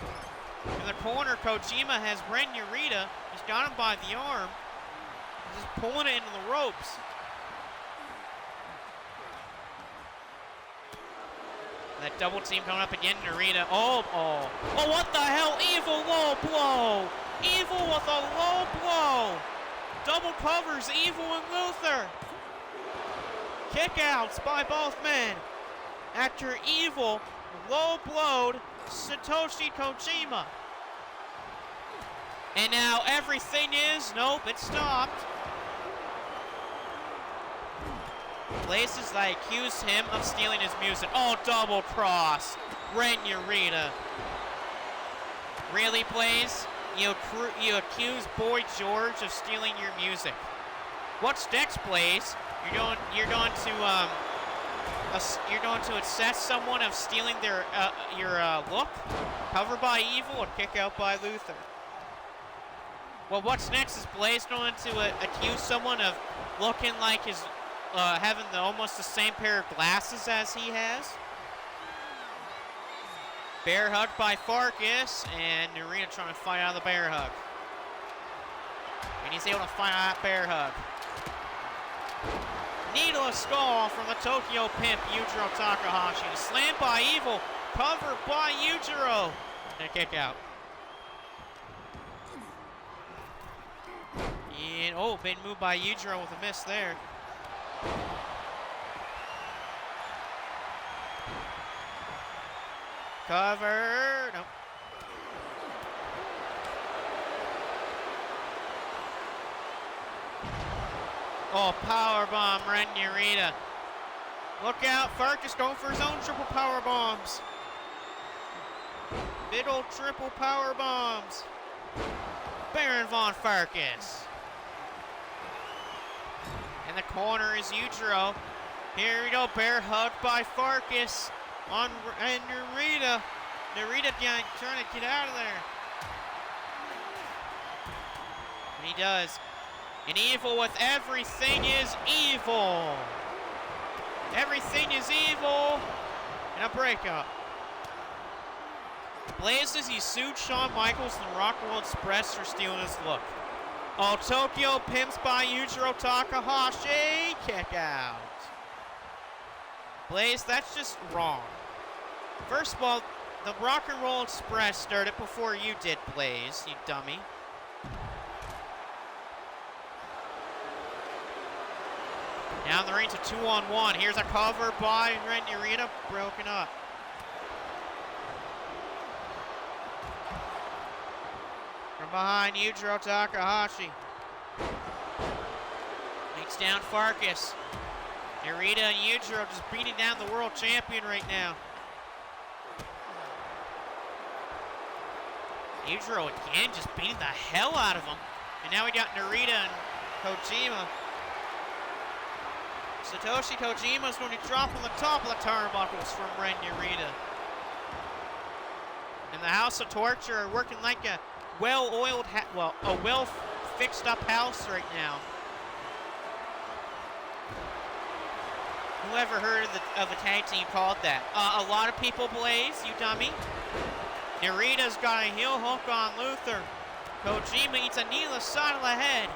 In the corner, Kojima has Ren Narita. He's got him by the arm. He's just pulling it into the ropes. That double team coming up again, Narita. Oh, what the hell? Evil low blow. Evil with a low blow. Double covers Evil and Luther. Kickouts by both men. After Evil low blowed Satoshi Kojima. And now everything is, nope, it stopped. Places that accuse him of stealing his music. Oh, double cross. Ren Narita. Really, Blaze? You accuse Boy George of stealing your music. What's next, Blaze? You're going to assess someone of stealing their your look. Cover by Evil and kick out by Luther. Well, what's next is Blaze going to accuse someone of looking like his having almost the same pair of glasses as he has. Bear hug by Farkas, and Narita trying to fight out of the bear hug. And he's able to fight out that bear hug. Needless skull from the Tokyo Pimp, Yujiro Takahashi. Slam by Evil, cover by Yujiro. And a kick out. And, oh, big move by Yujiro with a miss there. Cover, nope. Oh, powerbomb, Ren Narita. Look out, Farkas going for his own triple power bombs. Middle triple power bombs. Baron von Farkas. In the corner is Yujiro. Here we go, bear hug by Farkas on and Narita. Narita trying to get out of there. And he does. And Evil with everything is evil. Everything is evil. And a breakup. Blazes, he sued Shawn Michaels and the Rock and Roll Express for stealing his look. Oh, Tokyo pimps by Yujiro Takahashi. Kick out. Blaze, that's just wrong. First of all, the Rock and Roll Express started before you did, Blaze, you dummy. Down the ring to 2-on-1. Here's a cover by Ren Narita, broken up. behind Yujiro Takahashi. Takes down Farkas. Narita and Yujiro just beating down the world champion right now. Yujiro again just beating the hell out of him. And now we got Narita and Kojima. Satoshi Kojima is going to drop on the top of the turnbuckles from Ren Narita. And the House of Torture are working like a well-oiled, a well-fixed-up house right now. Whoever heard of a tag team called that? A lot of people, Blaze, you dummy. Narita's got a heel hook on Luther. Kojima eats a knee to the side of the head.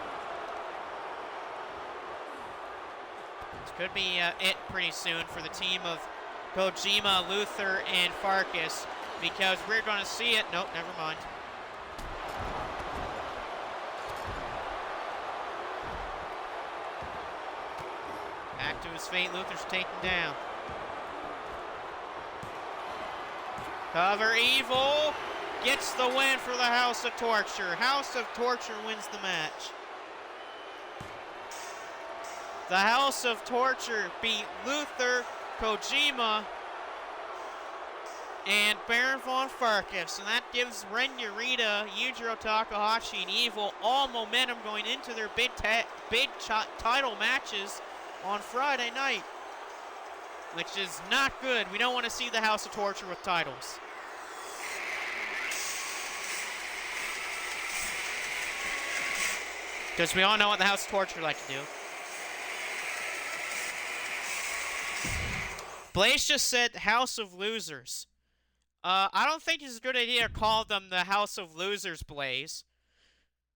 This could be it pretty soon for the team of Kojima, Luther, and Farkas, because we're going to see it. Nope, never mind. Back to his fate, Luther's taken down. Cover Evil gets the win for the House of Torture. House of Torture wins the match. The House of Torture beat Luther, Kojima, and Baron von Farkas, and that gives Ren Narita, Yujiro Takahashi, and Evil all momentum going into their big title matches on Friday night, which is not good. We don't want to see the House of Torture with titles. Because we all know what the House of Torture like to do. Blaze just said House of Losers. I don't think it's a good idea to call them the House of Losers, Blaze.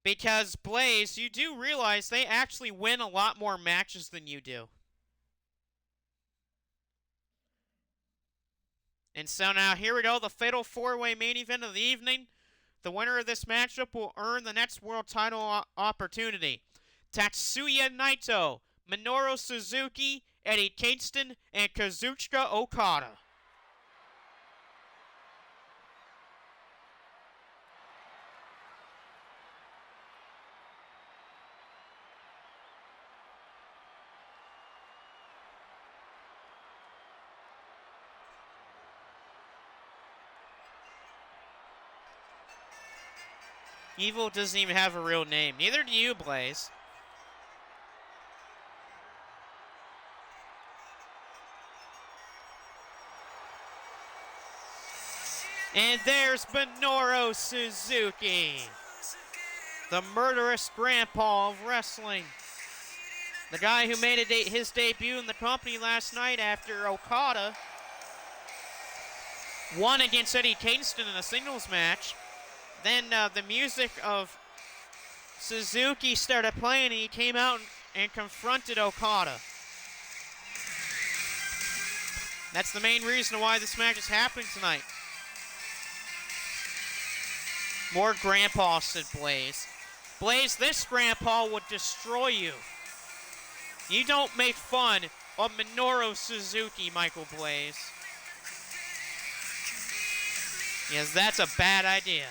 Because, Blaze, you do realize they actually win a lot more matches than you do. And so now, here we go, the Fatal 4-Way main event of the evening. The winner of this matchup will earn the next world title opportunity. Tatsuya Naito, Minoru Suzuki, Eddie Kingston, and Kazuchika Okada. Evil doesn't even have a real name. Neither do you, Blaze. And there's Minoru Suzuki, the murderous grandpa of wrestling. The guy who made his debut in the company last night after Okada won against Eddie Kingston in a singles match. Then the music of Suzuki started playing, and he came out and confronted Okada. That's the main reason why this match is happening tonight. More grandpa, said Blaze. Blaze, this grandpa would destroy you. You don't make fun of Minoru Suzuki, Michael Blaze. Yes, that's a bad idea.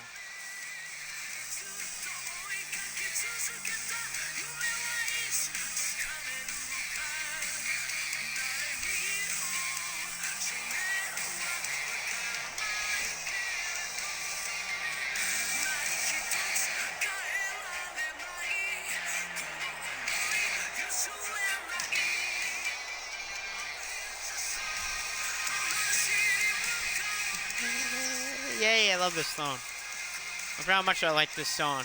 Yay, I love this song. I forgot how much I like this song.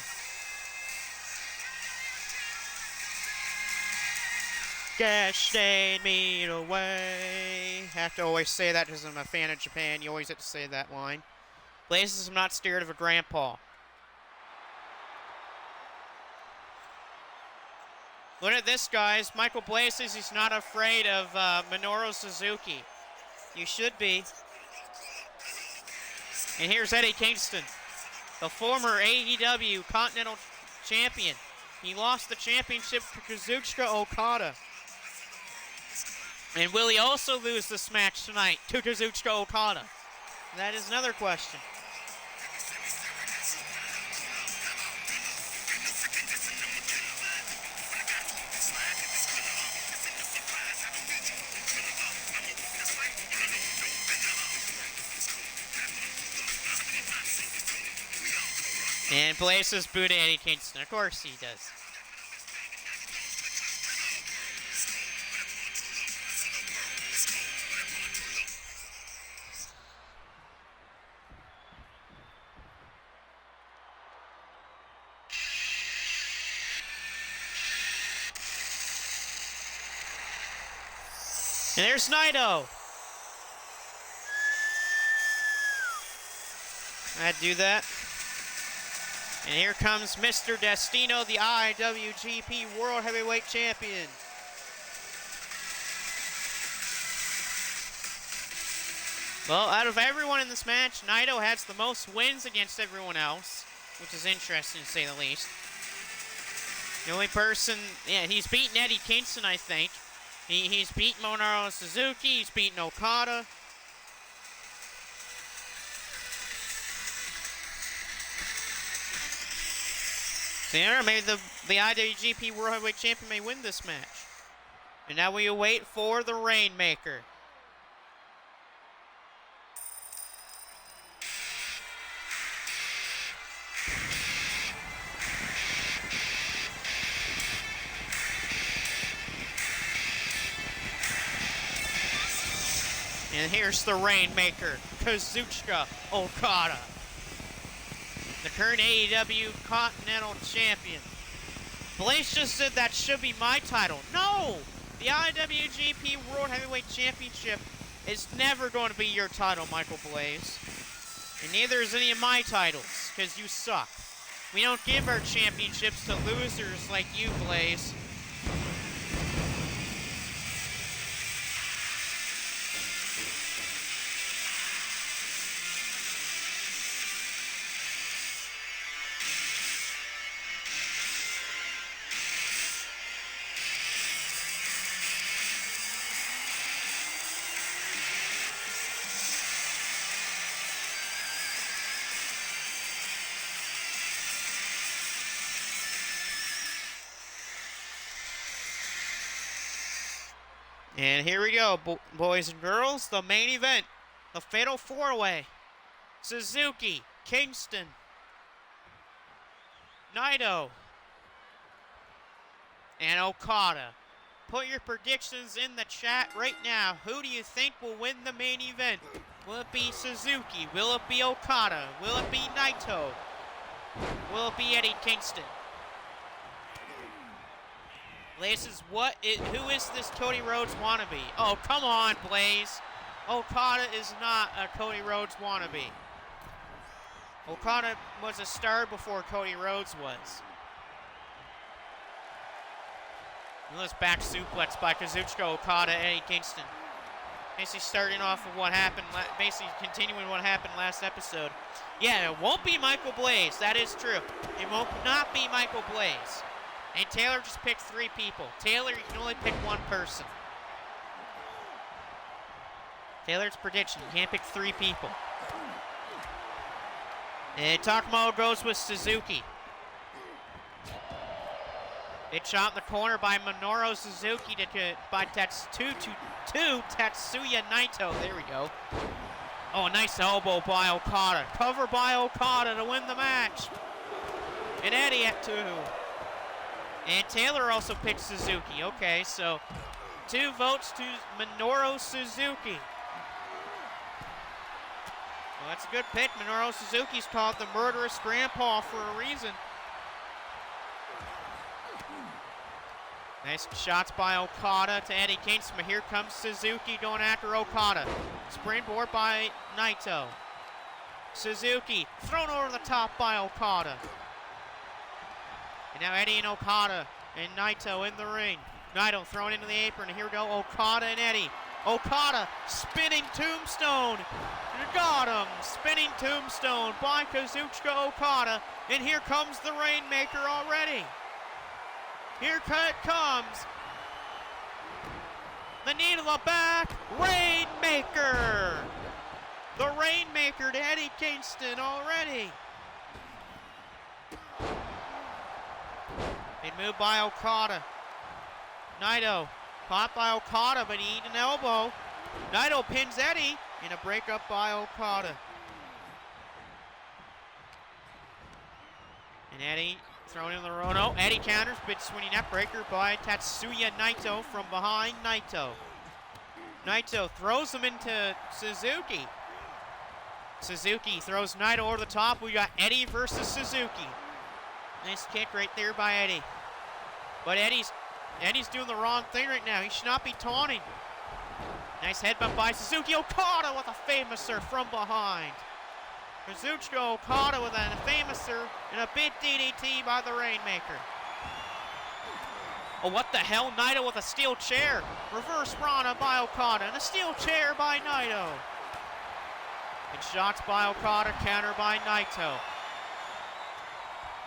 Gashed me away. Have to always say that because I'm a fan of Japan. You always have to say that line. Blazes, I'm not scared of a grandpa. Look at this, guys. Michael Blaze says he's not afraid of Minoru Suzuki. You should be. And here's Eddie Kingston, the former AEW Continental Champion. He lost the championship to Kazuchika Okada. And will he also lose this match tonight to Kazuchika Okada? That is another question. And places boot Eddie Kingston. Of course he does. And there's Naito. I'd do that. And here comes Mr. Destino, the IWGP World Heavyweight Champion. Well, out of everyone in this match, Naito has the most wins against everyone else, which is interesting to say the least. The only person, he's beaten Eddie Kingston, I think. He's beaten Minoru Suzuki, he's beaten Okada. So yeah, maybe the IWGP World Heavyweight Champion may win this match. And now we await for the Rainmaker. And here's the Rainmaker, Kazuchika Okada, the current AEW Continental Champion. Blaze just said that should be my title. No! The IWGP World Heavyweight Championship is never going to be your title, Michael Blaze. And neither is any of my titles, because you suck. We don't give our championships to losers like you, Blaze. And here we go, boys and girls, the main event, the Fatal 4-Way. Suzuki, Kingston, Naito, and Okada. Put your predictions in the chat right now. Who do you think will win the main event? Will it be Suzuki? Will it be Okada? Will it be Naito? Will it be Eddie Kingston? Blaze is who is this Cody Rhodes wannabe? Oh, come on, Blaze. Okada is not a Cody Rhodes wannabe. Okada was a star before Cody Rhodes was. This back suplex by Kazuchika Okada and Eddie Kingston. Basically starting off with what happened, basically continuing what happened last episode. Yeah, it won't be Michael Blaze, that is true. It won't not be Michael Blaze. And Taylor just picked 3 people. Taylor, you can only pick one person. Taylor's prediction, you can't pick 3 people. And Takamo goes with Suzuki. It's shot in the corner by Minoru Suzuki by Tatsuya Naito. There we go. Oh, a nice elbow by Okada. Cover by Okada to win the match. And Eddie at 2. And Taylor also picked Suzuki. Okay, so 2 votes to Minoru Suzuki. Well, that's a good pick. Minoru Suzuki's called the murderous grandpa for a reason. Nice shots by Okada to Eddie Kingston, but here comes Suzuki going after Okada. Springboard by Naito. Suzuki thrown over the top by Okada. And now Eddie and Okada and Naito in the ring. Naito thrown into the apron, and here we go, Okada and Eddie. Okada spinning tombstone. Got him. Spinning tombstone by Kazuchika Okada. And here comes the Rainmaker already. Here it comes. The knee to the back. Rainmaker. The Rainmaker to Eddie Kingston already. Big move by Okada. Naito caught by Okada, but he eat an elbow. Naito pins Eddie in a breakup by Okada. And Eddie throwing in the Rono. Eddie counters, big swinging net breaker by Tatsuya Naito from behind Naito. Naito throws him into Suzuki. Suzuki throws Naito over the top. We got Eddie versus Suzuki. Nice kick right there by Eddie. But Eddie's doing the wrong thing right now. He should not be taunting. Nice headbutt by Suzuki. Okada with a famouser from behind. Kazuchika Okada with a famouser and a big DDT by the Rainmaker. Oh, what the hell? Naito with a steel chair. Reverse Rana by Okada and a steel chair by Naito. And shots by Okada, counter by Naito.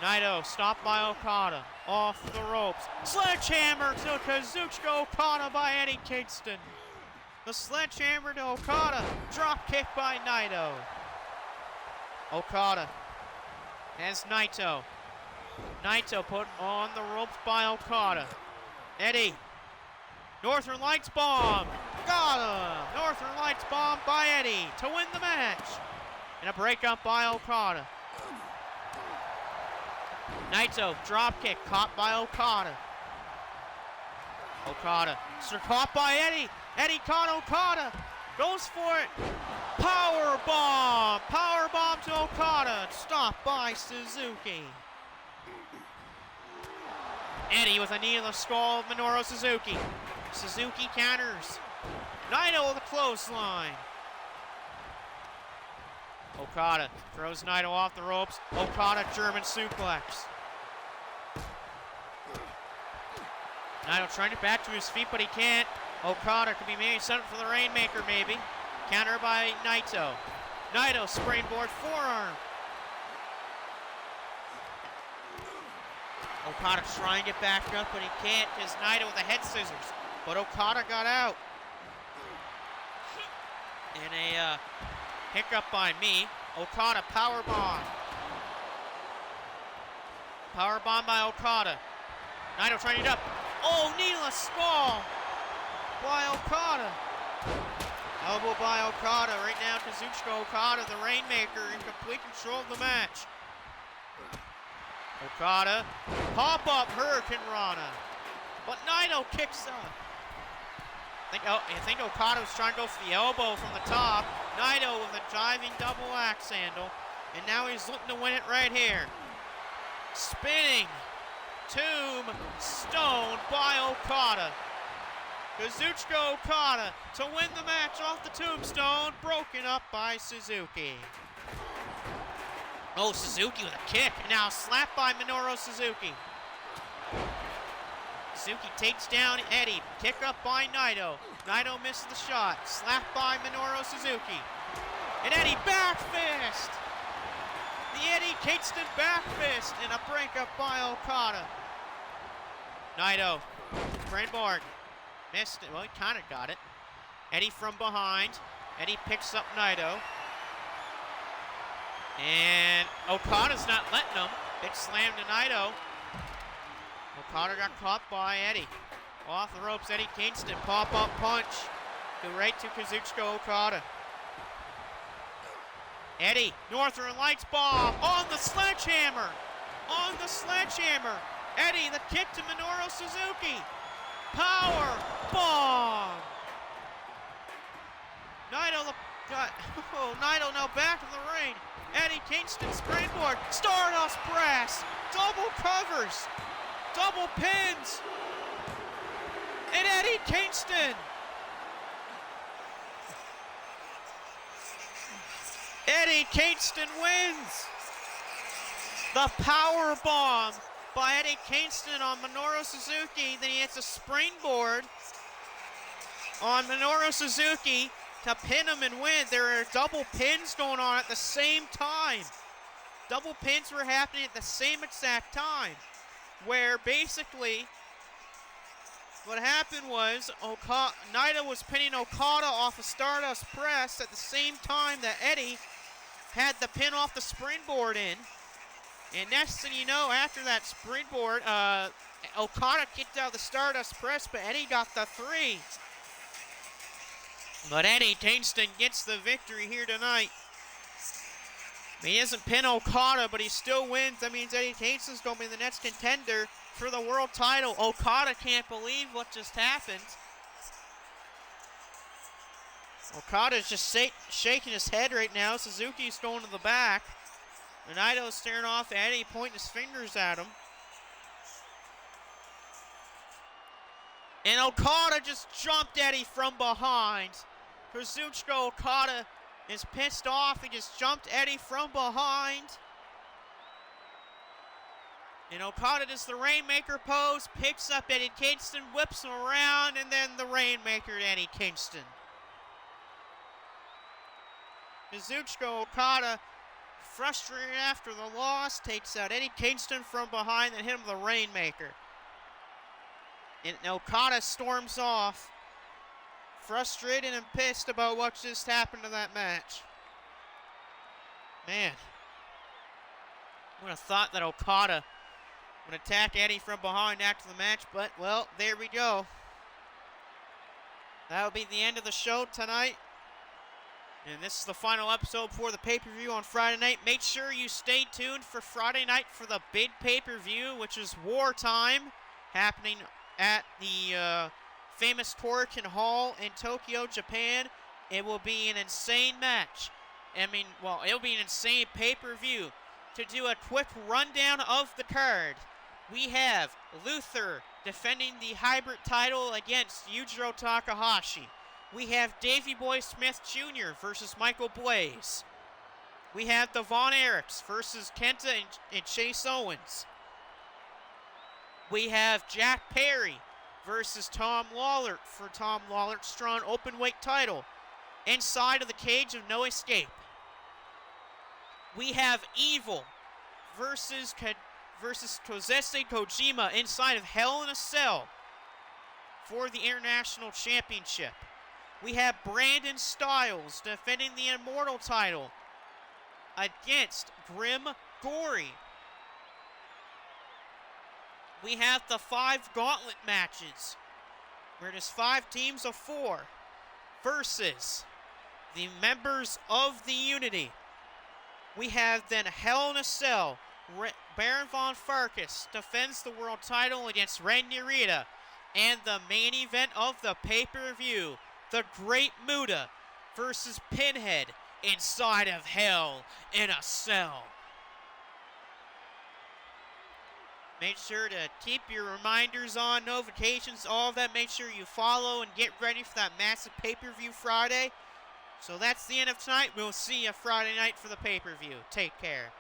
Naito stopped by Okada. Off the ropes. Sledgehammer to Kazuchika Okada by Eddie Kingston. The sledgehammer to Okada. Drop kick by Naito. Okada has Naito. Naito put on the ropes by Okada. Eddie. Northern Lights bomb. Got him. Northern Lights bomb by Eddie to win the match. And a breakup by Okada. Naito drop kick caught by Okada. Okada caught by Eddie. Eddie caught Okada. Goes for it. Power bomb. Power bomb to Okada. Stopped by Suzuki. Eddie with a knee in the skull of Minoru Suzuki. Suzuki counters. Naito with a clothesline. Okada throws Naito off the ropes. Okada German suplex. Naito trying to back to his feet, but he can't. Okada could be maybe set up for the Rainmaker, maybe. Counter by Naito. Naito springboard forearm. Okada trying to get back up, but he can't because Naito with the head scissors. But Okada got out. And a hiccup by me. Okada powerbomb. Powerbomb by Okada. Naito trying to get up. Oh, needless skull by Okada. Elbow by Okada. Right now, Kazuchika Okada, the Rainmaker, in complete control of the match. Okada, pop-up Hurricane Rana. But Naito kicks up. I think Okada was trying to go for the elbow from the top. Naito with a diving double axe handle. And now he's looking to win it right here. Spinning tombstone by Okada. Kazuchika Okada to win the match off the tombstone. Broken up by Suzuki. Oh, Suzuki with a kick. And now slapped by Minoru Suzuki. Suzuki takes down Eddie. Kick up by Naito. Naito missed the shot. Slapped by Minoru Suzuki. And Eddie back fist. The Eddie Kingston back fist. And a breakup by Okada. Naito. Springboard. Missed it. Well, he kind of got it. Eddie from behind. Eddie picks up Naito. And Okada's not letting him. Big slam to Naito. Okada got caught by Eddie. Off the ropes, Eddie Kingston. Pop-up punch. Go right to Kazuchika Okada. Eddie, Northern Lights bomb on the sledgehammer. On the sledgehammer. Eddie, the kick to Minoru Suzuki. Power bomb. Naito, Naito now back in the ring. Eddie Kingston springboard. Stardust press. Double covers. Double pins. And Eddie Kingston. Eddie Kingston wins. The power bomb by Eddie Kingston on Minoru Suzuki. Then he hits a springboard on Minoru Suzuki to pin him and win. There are double pins going on at the same time. Double pins were happening at the same exact time. Where basically what happened was Naito was pinning Okada off a Stardust press at the same time that Eddie had the pin off the springboard in. And next thing you know, after that springboard, Okada kicked out the Stardust press, but Eddie got the 3. But Eddie Kingston gets the victory here tonight. He doesn't pin Okada, but he still wins. That means Eddie Kingston's going to be the next contender for the world title. Okada can't believe what just happened. Okada's just shaking his head right now. Suzuki's going to the back. Naito's staring off at Eddie, pointing his fingers at him. And Okada just jumped Eddie from behind. Kazuchika Okada is pissed off. He just jumped Eddie from behind. And Okada does the Rainmaker pose, picks up Eddie Kingston, whips him around, and then the Rainmaker to Eddie Kingston. Kazuchika Okada, frustrated after the loss, takes out Eddie Kingston from behind and hit him with the Rainmaker. And Okada storms off, frustrated and pissed about what just happened to that match. Man, I would have thought that Okada would attack Eddie from behind after the match, but, well, there we go. That'll be the end of the show tonight. And this is the final episode for the pay-per-view on Friday night. Make sure you stay tuned for Friday night for the big pay-per-view, which is Wartime, happening at the famous Korakuen Hall in Tokyo, Japan. It will be an insane match. It'll be an insane pay-per-view. To do a quick rundown of the card, we have Luther defending the hybrid title against Yujiro Takahashi. We have Davey Boy Smith Jr. versus Michael Blaze. We have the Von Erichs versus Kenta and Chase Owens. We have Jack Perry versus Tom Lawler for Tom Lawler's strong openweight title. Inside of the cage of No Escape. We have Evil versus Kozese Kojima inside of Hell in a Cell for the International Championship. We have Brandon Styles defending the Immortal title against Grim Gory. We have the 5 gauntlet matches, where there's 5 teams of 4 versus the members of the Unity. We have then Hell in a Cell. Baron Von Farkas defends the world title against Ren Narita. And the main event of the pay-per-view, the Great Muta versus Pinhead inside of Hell in a Cell. Make sure to keep your reminders on, notifications, all of that. Make sure you follow and get ready for that massive pay-per-view Friday. So that's the end of tonight. We'll see you Friday night for the pay-per-view. Take care.